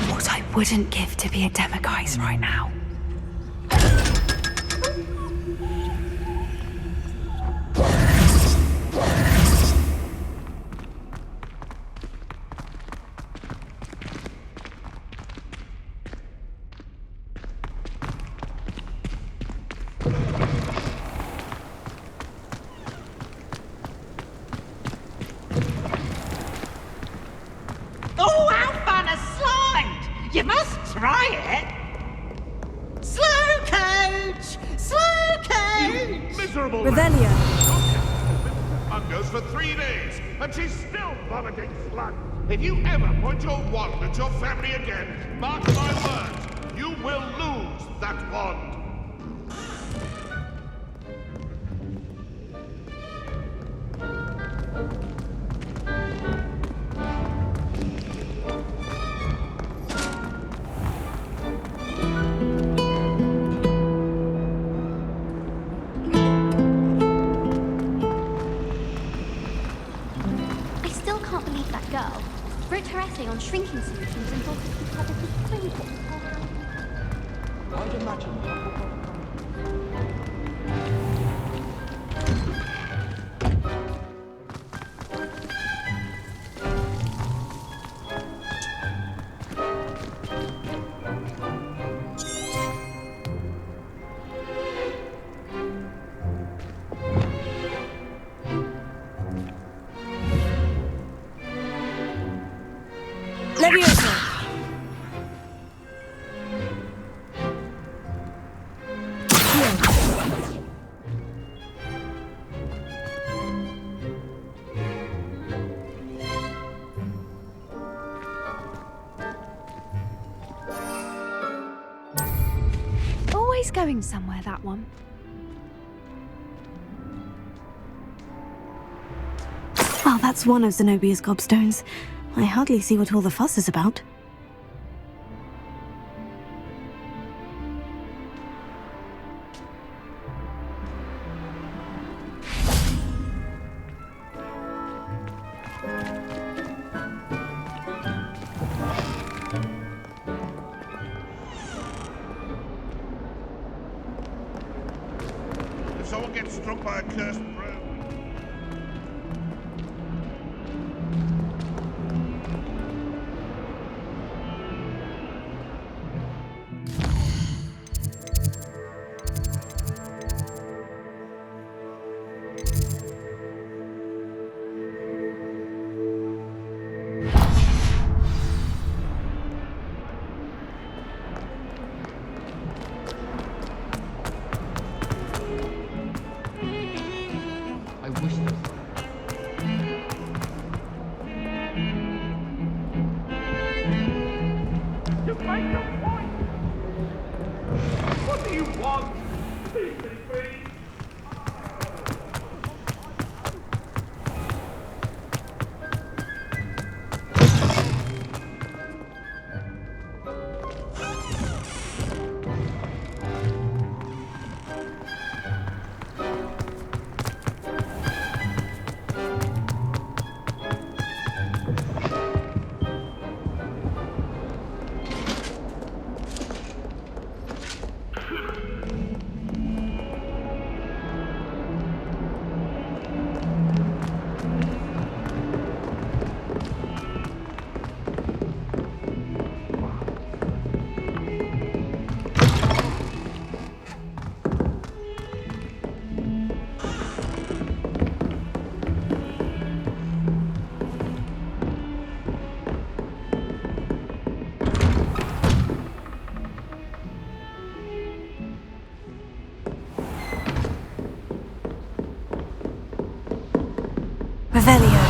What I wouldn't give to be a demiguise right now. Oh, how fun a slide! You must try it! Slow coach! Slow coach! Miserable! Revelio. Goes for 3 days, and she's still vomiting sludge. If you ever point your wand at your family again, mark my words, you will lose that wand. Girl wrote her essay on shrinking solutions and thought it was probably clinical. I'd imagine. Leviosa. Always going somewhere, that one. Well, that's one of Zenobia's gobstones. I hardly see what all the fuss is about. If someone gets struck by a cursed broom, Revelio.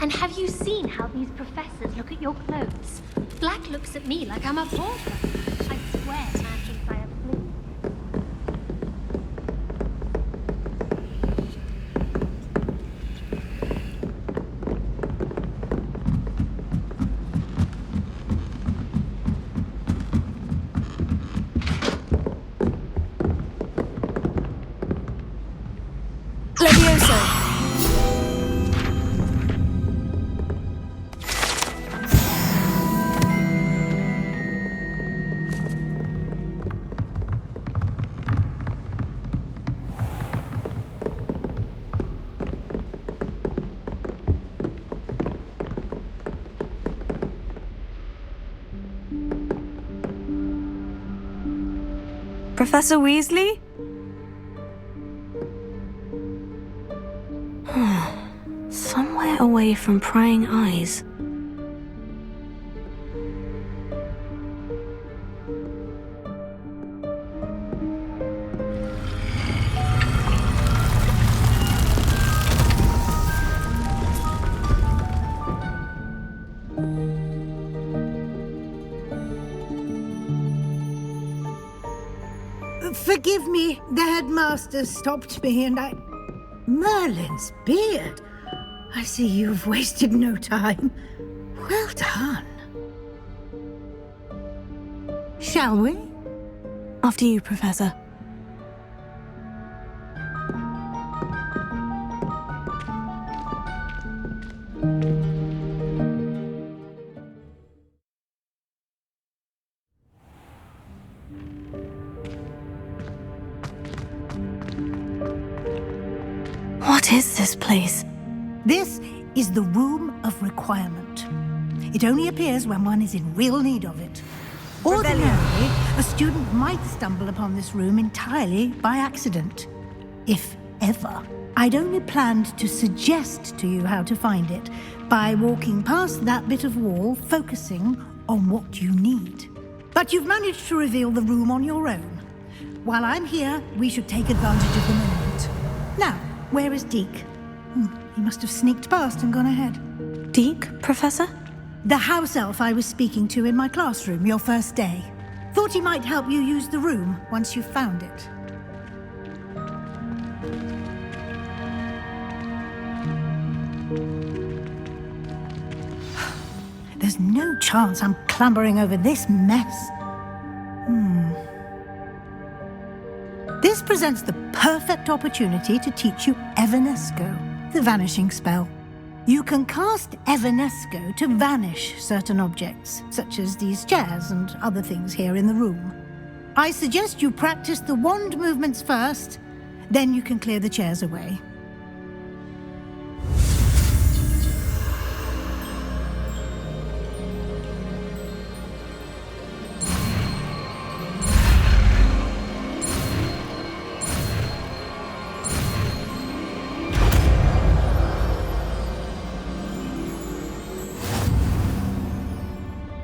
And have you seen how these professors look at your clothes? Black looks at me like I'm a pauper. I swear man thinks I have blue. Levioso. Professor Weasley? Somewhere away from prying eyes. Forgive me, the headmaster stopped me and Merlin's beard. I see you've wasted no time. Well done. Shall we? After you, Professor. What is this place? This is the Room of Requirement. It only appears when one is in real need of it. Ordinarily, a student might stumble upon this room entirely by accident. If ever. I'd only planned to suggest to you how to find it by walking past that bit of wall, focusing on what you need. But you've managed to reveal the room on your own. While I'm here, we should take advantage of the moment. Now, where is Deke? He must have sneaked past and gone ahead. Deke, Professor? The house elf I was speaking to in my classroom your first day. Thought he might help you use the room once you've found it. There's no chance I'm clambering over this mess. This presents the perfect opportunity to teach you Evanesco, the vanishing spell. You can cast Evanesco to vanish certain objects, such as these chairs and other things here in the room. I suggest you practice the wand movements first, then you can clear the chairs away.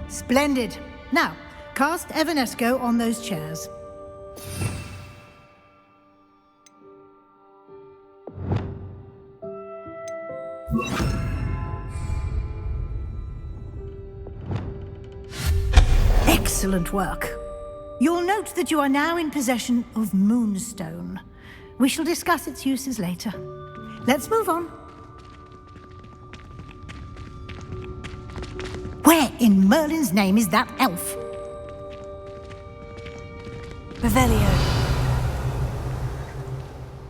Splendid. Now, cast Evanesco on those chairs. Excellent work. You'll note that you are now in possession of Moonstone. We shall discuss its uses later. Let's move on. Where in Merlin's name is that elf? Revelio.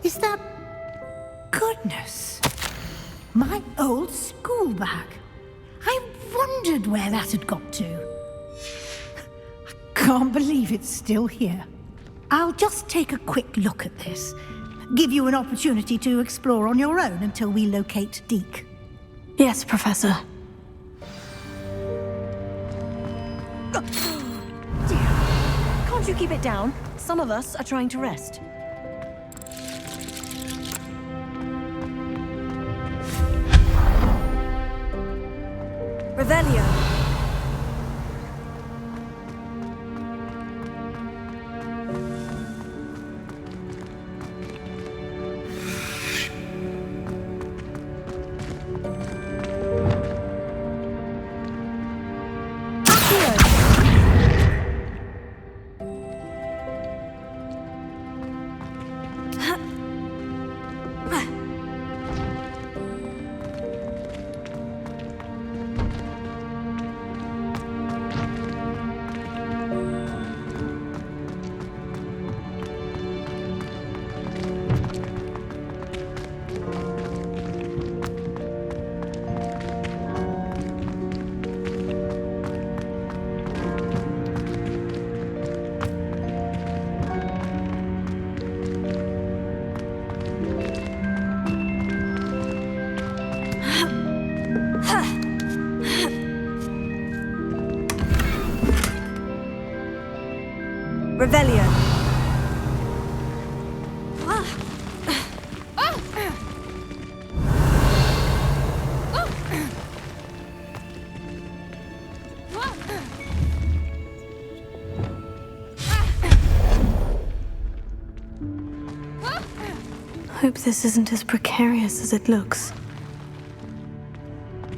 Is that... Goodness. My old school bag. I wondered where that had got to. I can't believe it's still here. I'll just take a quick look at this. Give you an opportunity to explore on your own until we locate Deke. Yes, Professor. Dear, can't you keep it down? Some of us are trying to rest. Revelio. Revelio. Hope this isn't as precarious as it looks.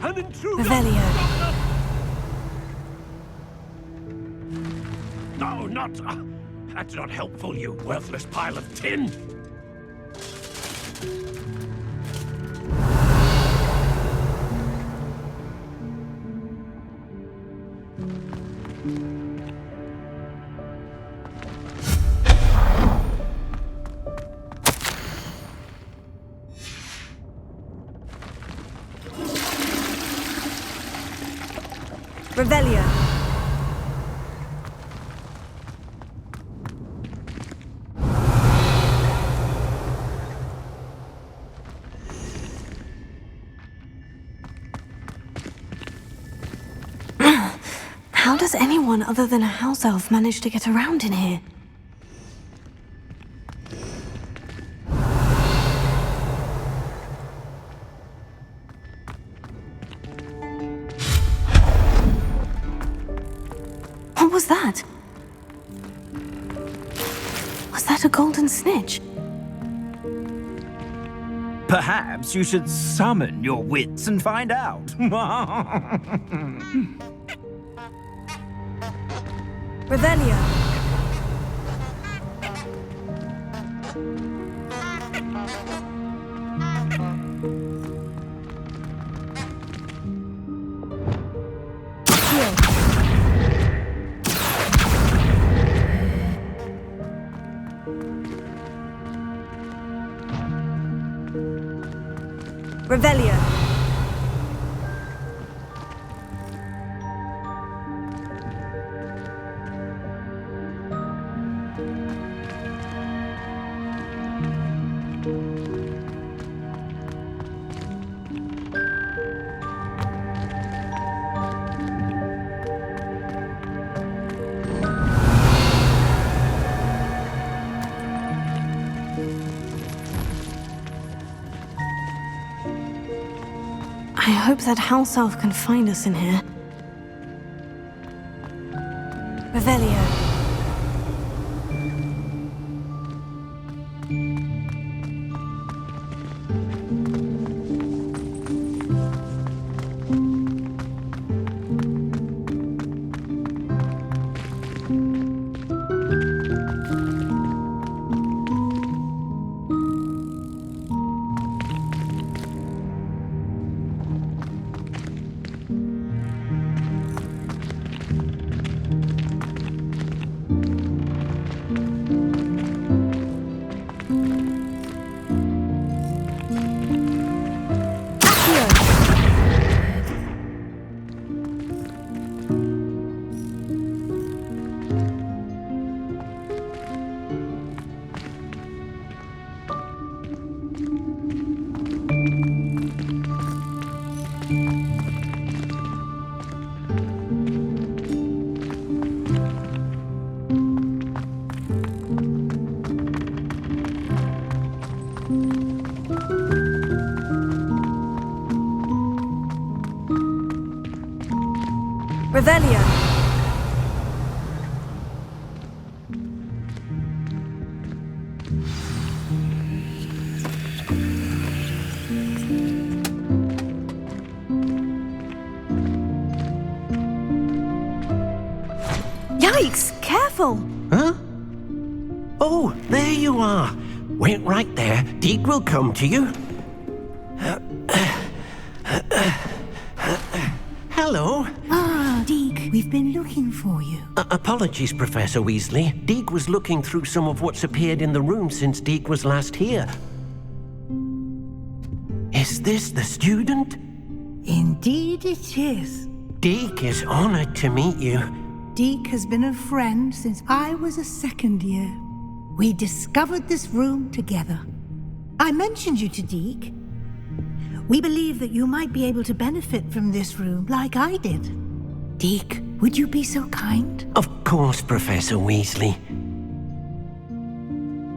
Revelio. No, not... that's not helpful, you worthless pile of tin! Revelio. How does anyone other than a house elf manage to get around in here? What was that? Was that a golden snitch? Perhaps you should summon your wits and find out. Revelio. Revelio. I hope that house elf can find us in here. Revelio. Revelio. Yikes! Careful! Huh? Oh, there you are. Wait right there. Deke will come to you. Hello. Ah, Deke, we've been looking for you. Apologies, Professor Weasley. Deke was looking through some of what's appeared in the room since Deke was last here. Is this the student? Indeed it is. Deke is honored to meet you. Deke has been a friend since I was a second year. We discovered this room together. I mentioned you to Deke. We believe that you might be able to benefit from this room like I did. Deke, would you be so kind? Of course, Professor Weasley.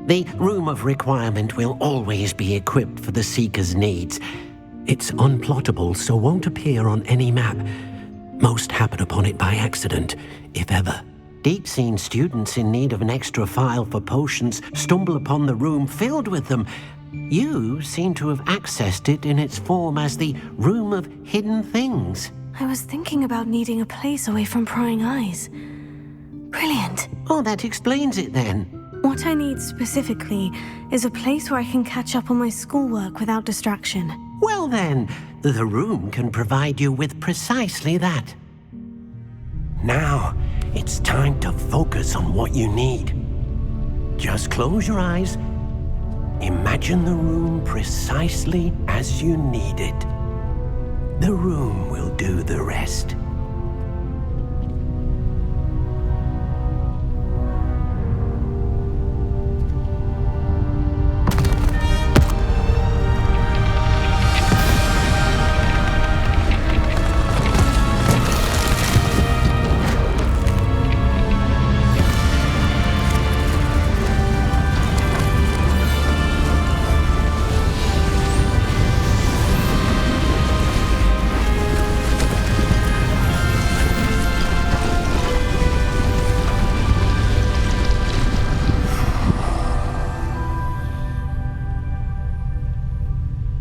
The Room of Requirement will always be equipped for the Seeker's needs. It's unplottable, so won't appear on any map. Most happen upon it by accident, if ever. Deke's seen students in need of an extra file for potions stumble upon the room filled with them. You seem to have accessed it in its form as the Room of Hidden Things. I was thinking about needing a place away from prying eyes. Brilliant. Oh, that explains it then. What I need specifically is a place where I can catch up on my schoolwork without distraction. Well then, the room can provide you with precisely that. Now, it's time to focus on what you need. Just close your eyes. Imagine the room precisely as you need it. The room will do the rest.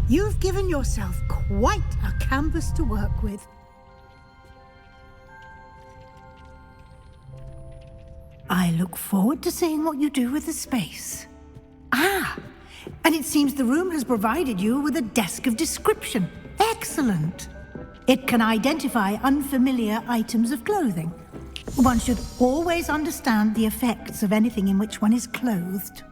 You've given yourself quite a canvas to work with. I look forward to seeing what you do with the space. Ah, and it seems the room has provided you with a desk of description. Excellent. It can identify unfamiliar items of clothing. One should always understand the effects of anything in which one is clothed.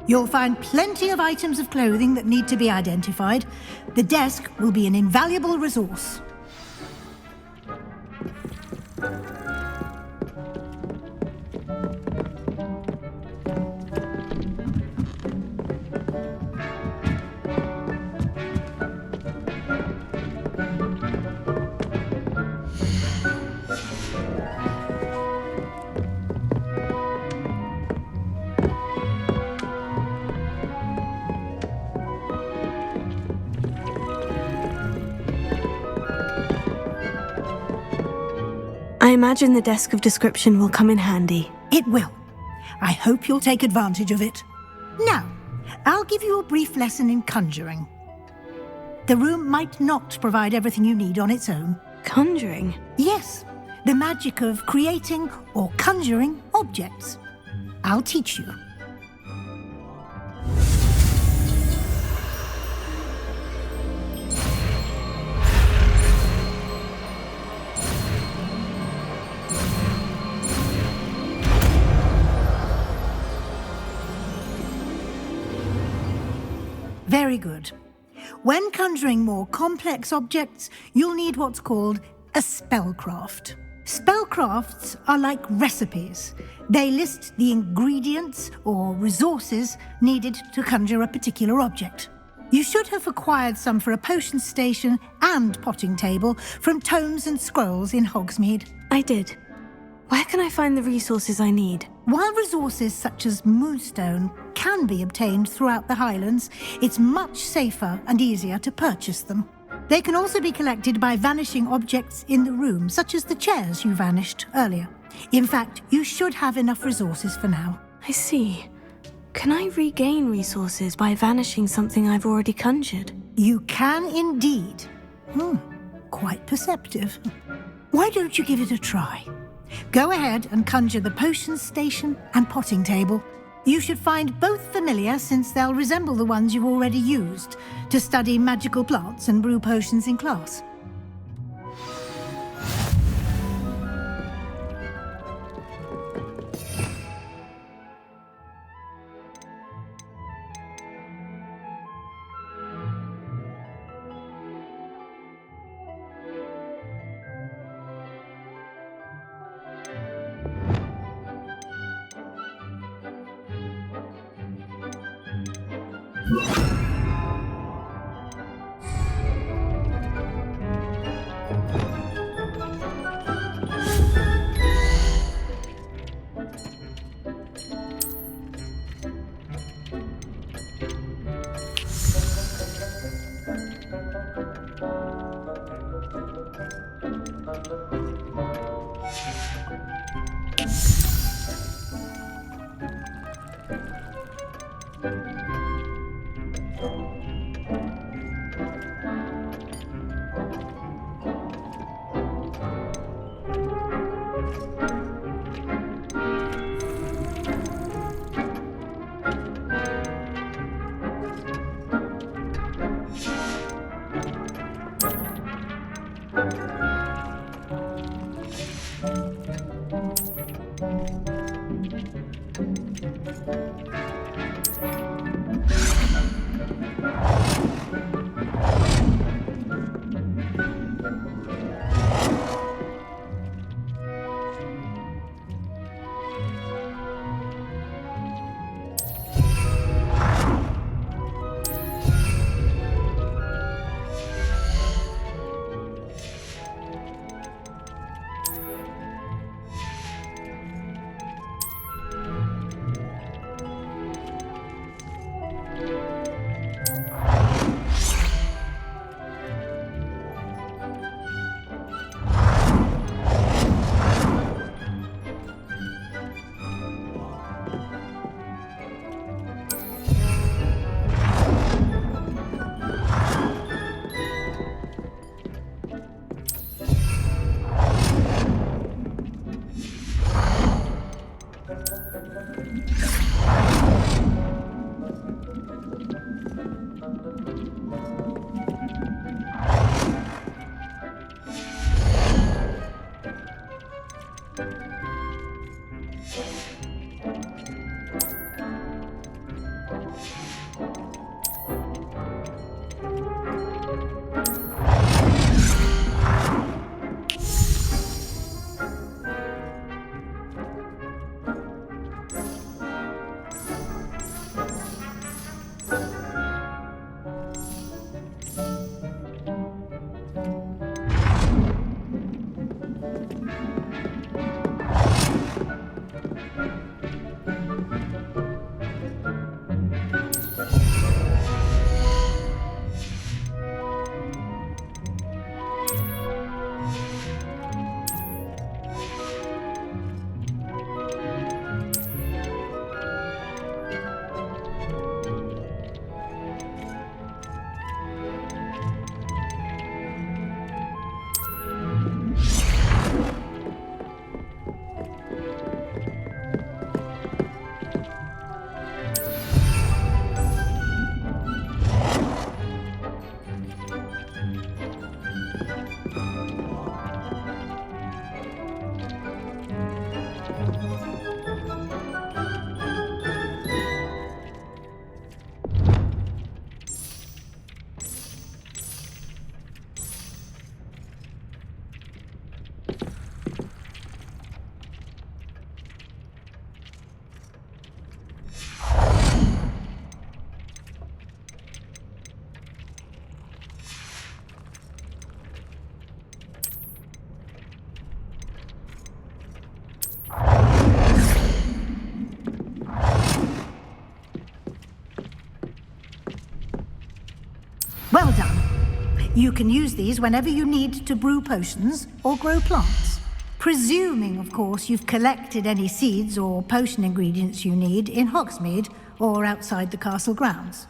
You'll find plenty of items of clothing that need to be identified. The desk will be an invaluable resource. I imagine the desk of description will come in handy. It will. I hope you'll take advantage of it. Now, I'll give you a brief lesson in conjuring. The room might not provide everything you need on its own. Conjuring? Yes, the magic of creating or conjuring objects. I'll teach you. Very good. When conjuring more complex objects, you'll need what's called a spellcraft. Spellcrafts are like recipes. They list the ingredients or resources needed to conjure a particular object. You should have acquired some for a potion station and potting table from tomes and scrolls in Hogsmeade. I did. Where can I find the resources I need? While resources such as moonstone can be obtained throughout the Highlands, it's much safer and easier to purchase them. They can also be collected by vanishing objects in the room, such as the chairs you vanished earlier. In fact, you should have enough resources for now. I see. Can I regain resources by vanishing something I've already conjured? You can indeed. Quite perceptive. Why don't you give it a try? Go ahead and conjure the potions station and potting table. You should find both familiar since they'll resemble the ones you've already used to study magical plants and brew potions in class. You can use these whenever you need to brew potions or grow plants. Presuming, of course, you've collected any seeds or potion ingredients you need in Hogsmeade or outside the castle grounds.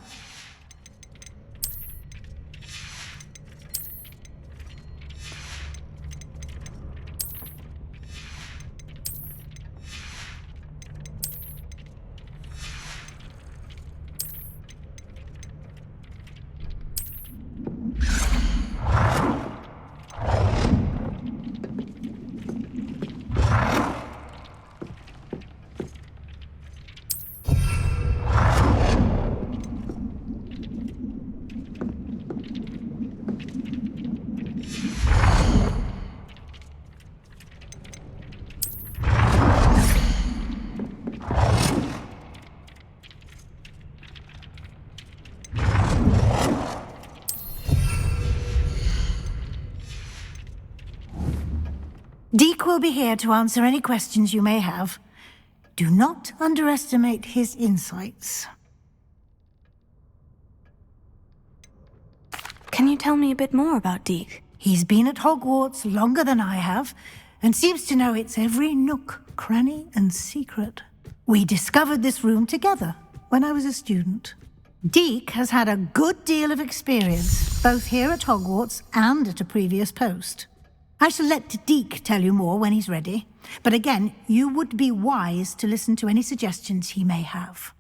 Deke will be here to answer any questions you may have. Do not underestimate his insights. Can you tell me a bit more about Deke? He's been at Hogwarts longer than I have, and seems to know its every nook, cranny, and secret. We discovered this room together when I was a student. Deke has had a good deal of experience, both here at Hogwarts and at a previous post. I shall let Deke tell you more when he's ready, but again, you would be wise to listen to any suggestions he may have.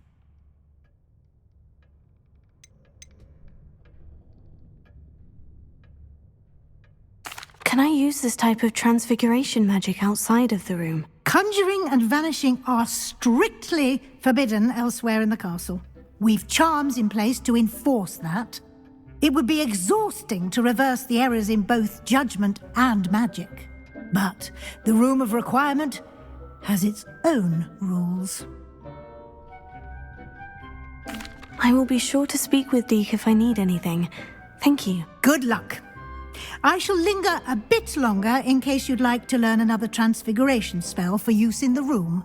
Can I use this type of transfiguration magic outside of the room? Conjuring and vanishing are strictly forbidden elsewhere in the castle. We've charms in place to enforce that. It would be exhausting to reverse the errors in both judgment and magic. But the Room of Requirement has its own rules. I will be sure to speak with Deke if I need anything. Thank you. Good luck. I shall linger a bit longer in case you'd like to learn another transfiguration spell for use in the room.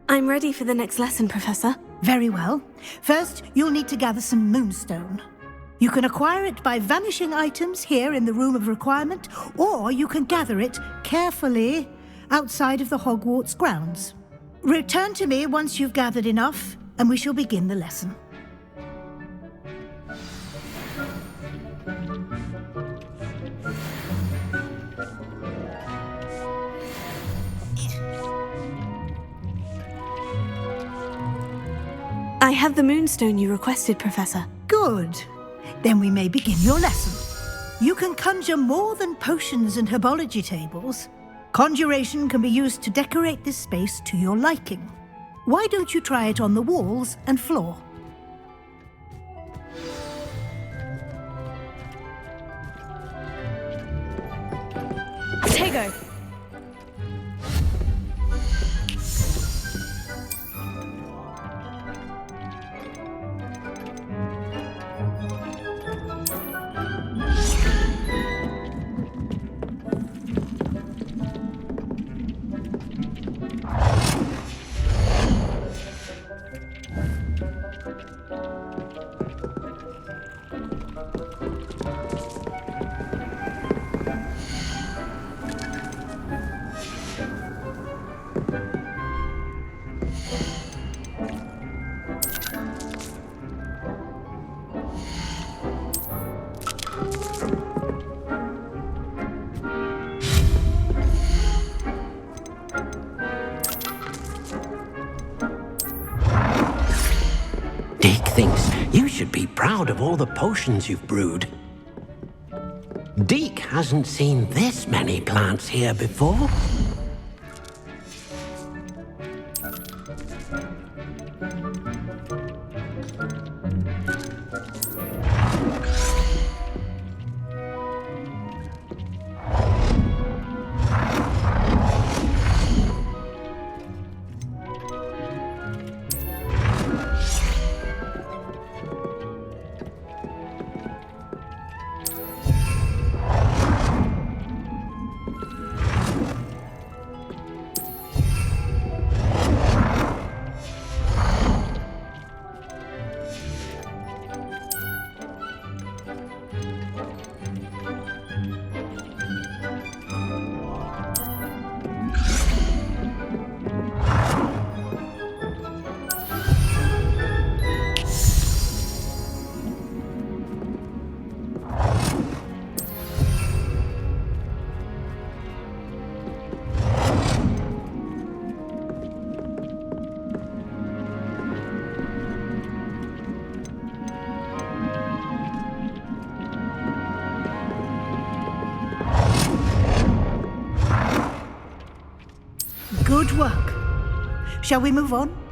I'm ready for the next lesson, Professor. Very well. First, you'll need to gather some moonstone. You can acquire it by vanishing items here in the Room of Requirement, or you can gather it carefully outside of the Hogwarts grounds. Return to me once you've gathered enough, and we shall begin the lesson. I have the moonstone you requested, Professor. Good. Then we may begin your lesson. You can conjure more than potions and herbology tables. Conjuration can be used to decorate this space to your liking. Why don't you try it on the walls and floor? Tego! Deke thinks you should be proud of all the potions you've brewed. Deke hasn't seen this many plants here before. Shall we move on?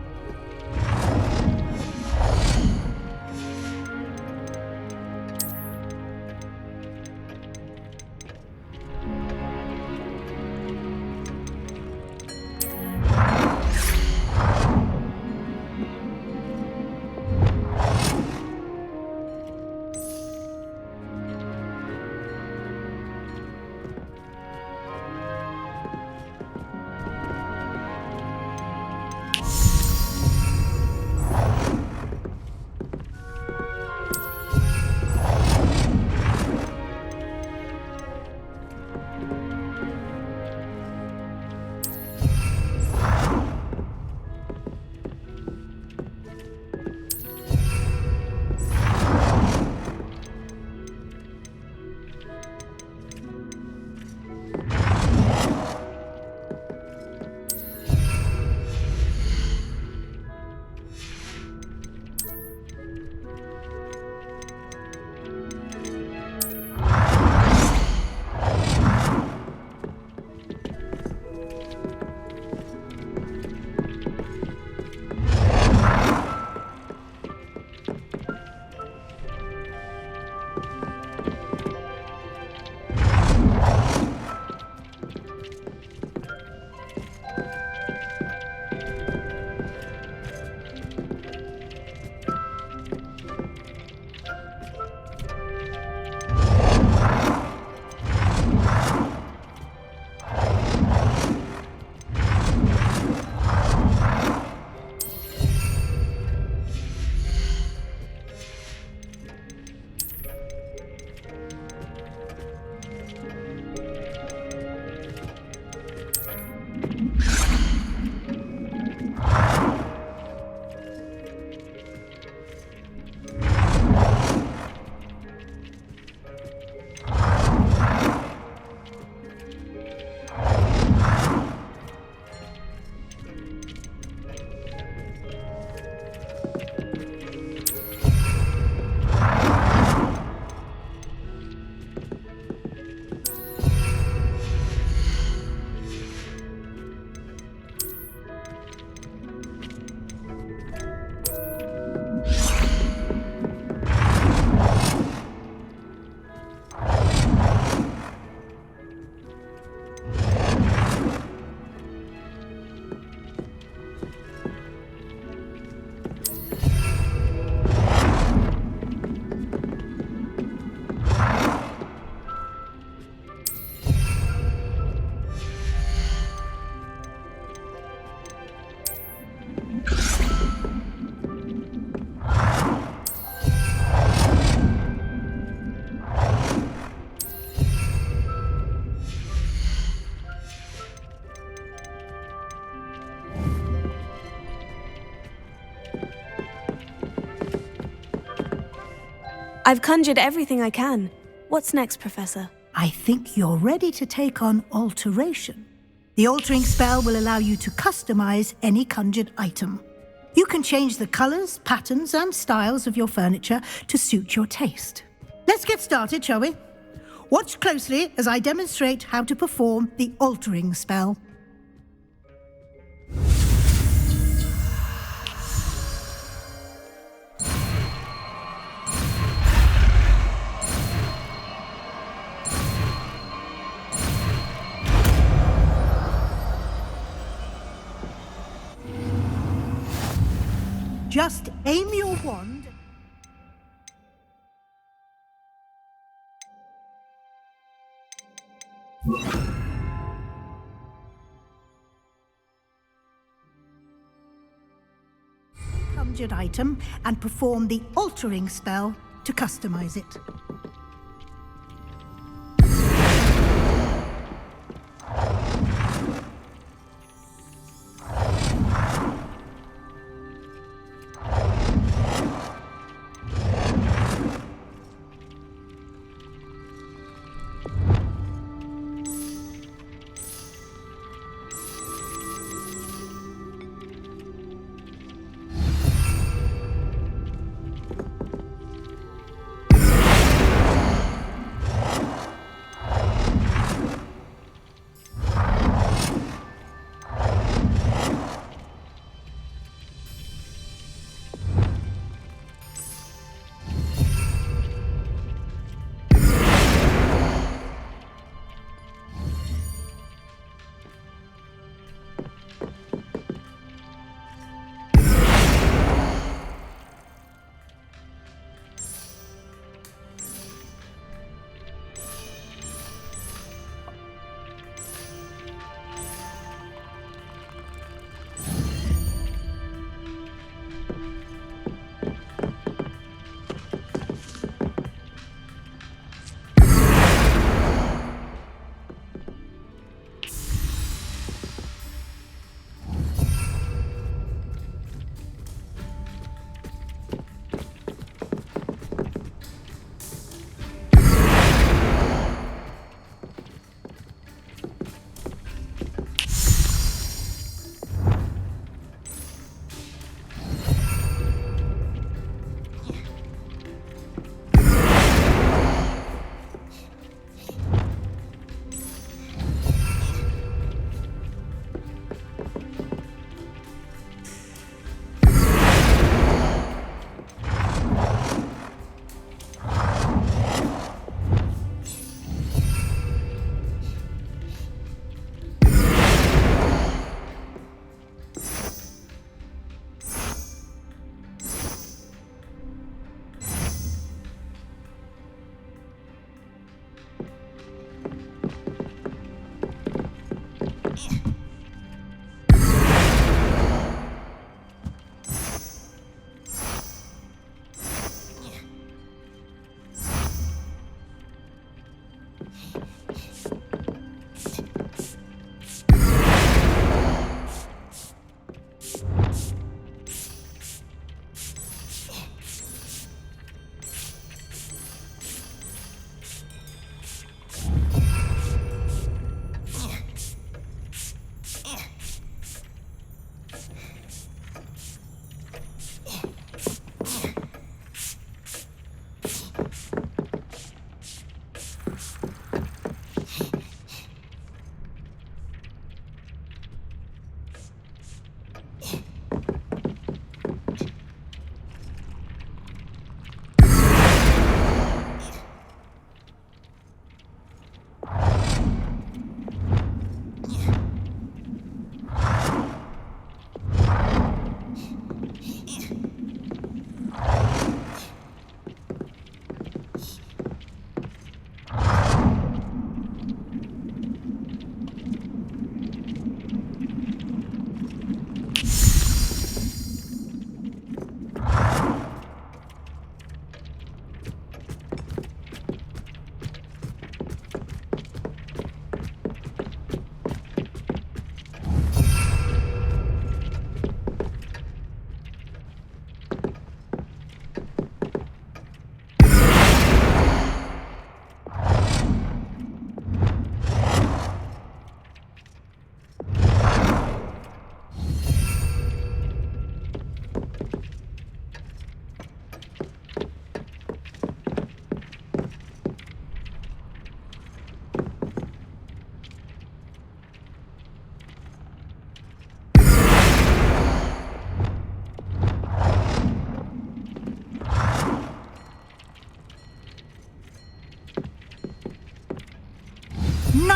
I've conjured everything I can. What's next, Professor? I think you're ready to take on alteration. The altering spell will allow you to customize any conjured item. You can change the colors, patterns, and styles of your furniture to suit your taste. Let's get started, shall we? Watch closely as I demonstrate how to perform the altering spell. Just aim your wand. Conjured item and perform the altering spell to customize it.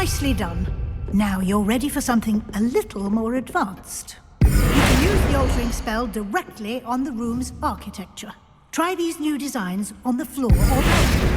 Nicely done. Now you're ready for something a little more advanced. You can use the altering spell directly on the room's architecture. Try these new designs on the floor or balcony.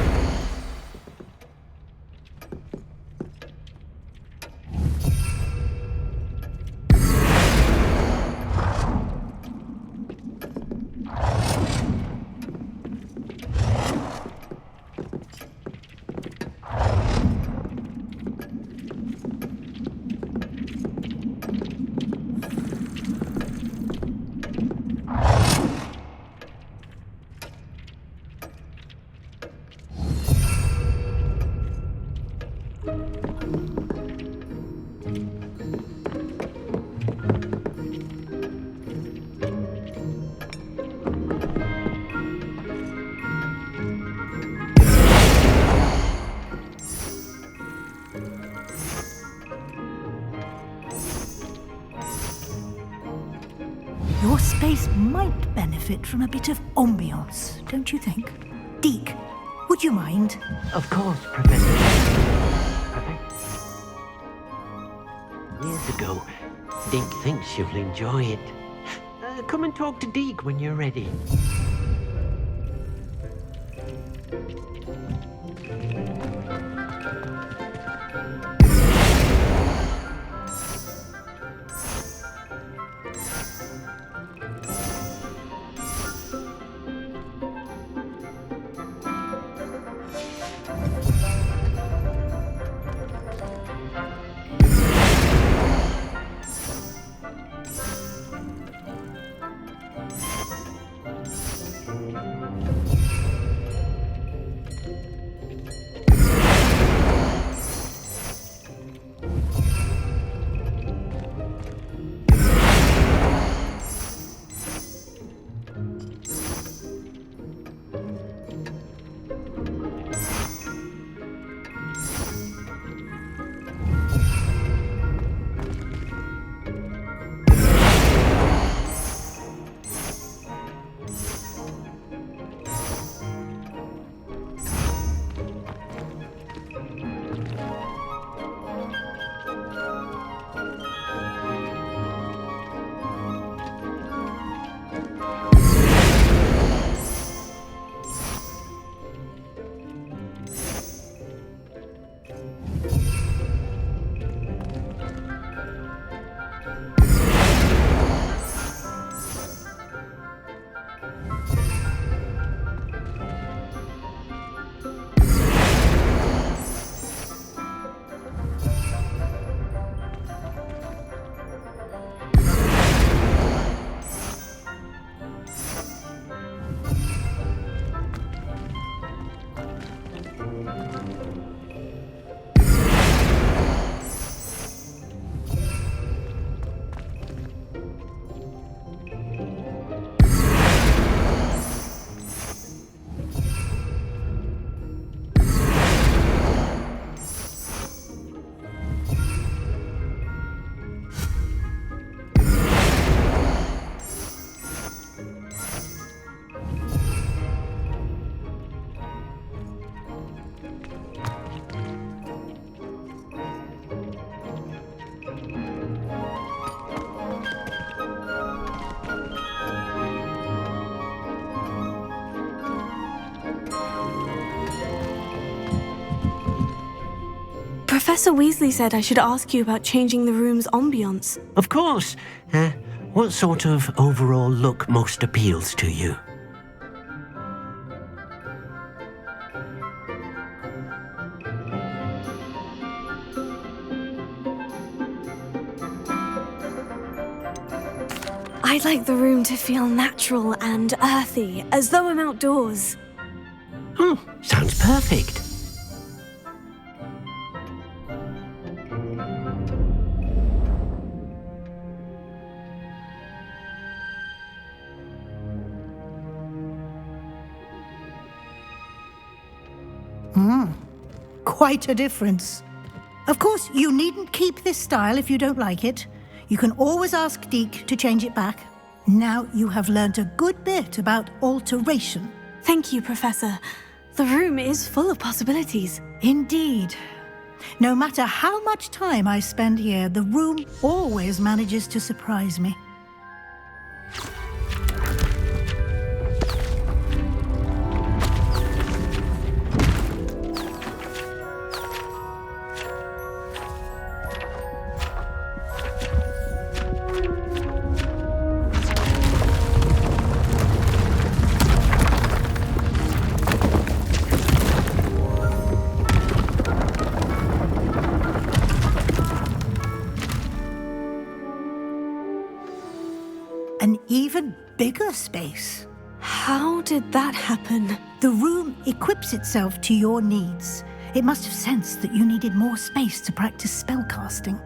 Your space might benefit from a bit of ambiance, don't you think? Deke, would you mind? Of course, Professor. Years ago, Deke thinks you'll enjoy it. Come and talk to Deke when you're ready. Professor Weasley said I should ask you about changing the room's ambiance. Of course. What sort of overall look most appeals to you? I'd like the room to feel natural and earthy, as though I'm outdoors. Sounds perfect. Quite a difference. Of course, you needn't keep this style if you don't like it. You can always ask Deke to change it back. Now you have learnt a good bit about alteration. Thank you, Professor. The room is full of possibilities. Indeed. No matter how much time I spend here, the room always manages to surprise me. An even bigger space. How did that happen? The room equips itself to your needs. It must have sensed that you needed more space to practice spellcasting.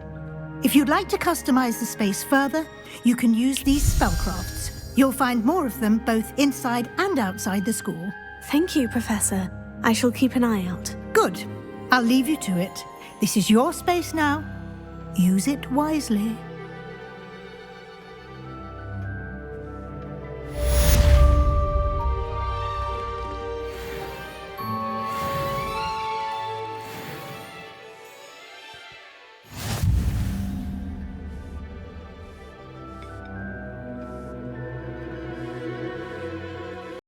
If you'd like to customize the space further, you can use these spellcrafts. You'll find more of them both inside and outside the school. Thank you, Professor. I shall keep an eye out. Good. I'll leave you to it. This is your space now. Use it wisely.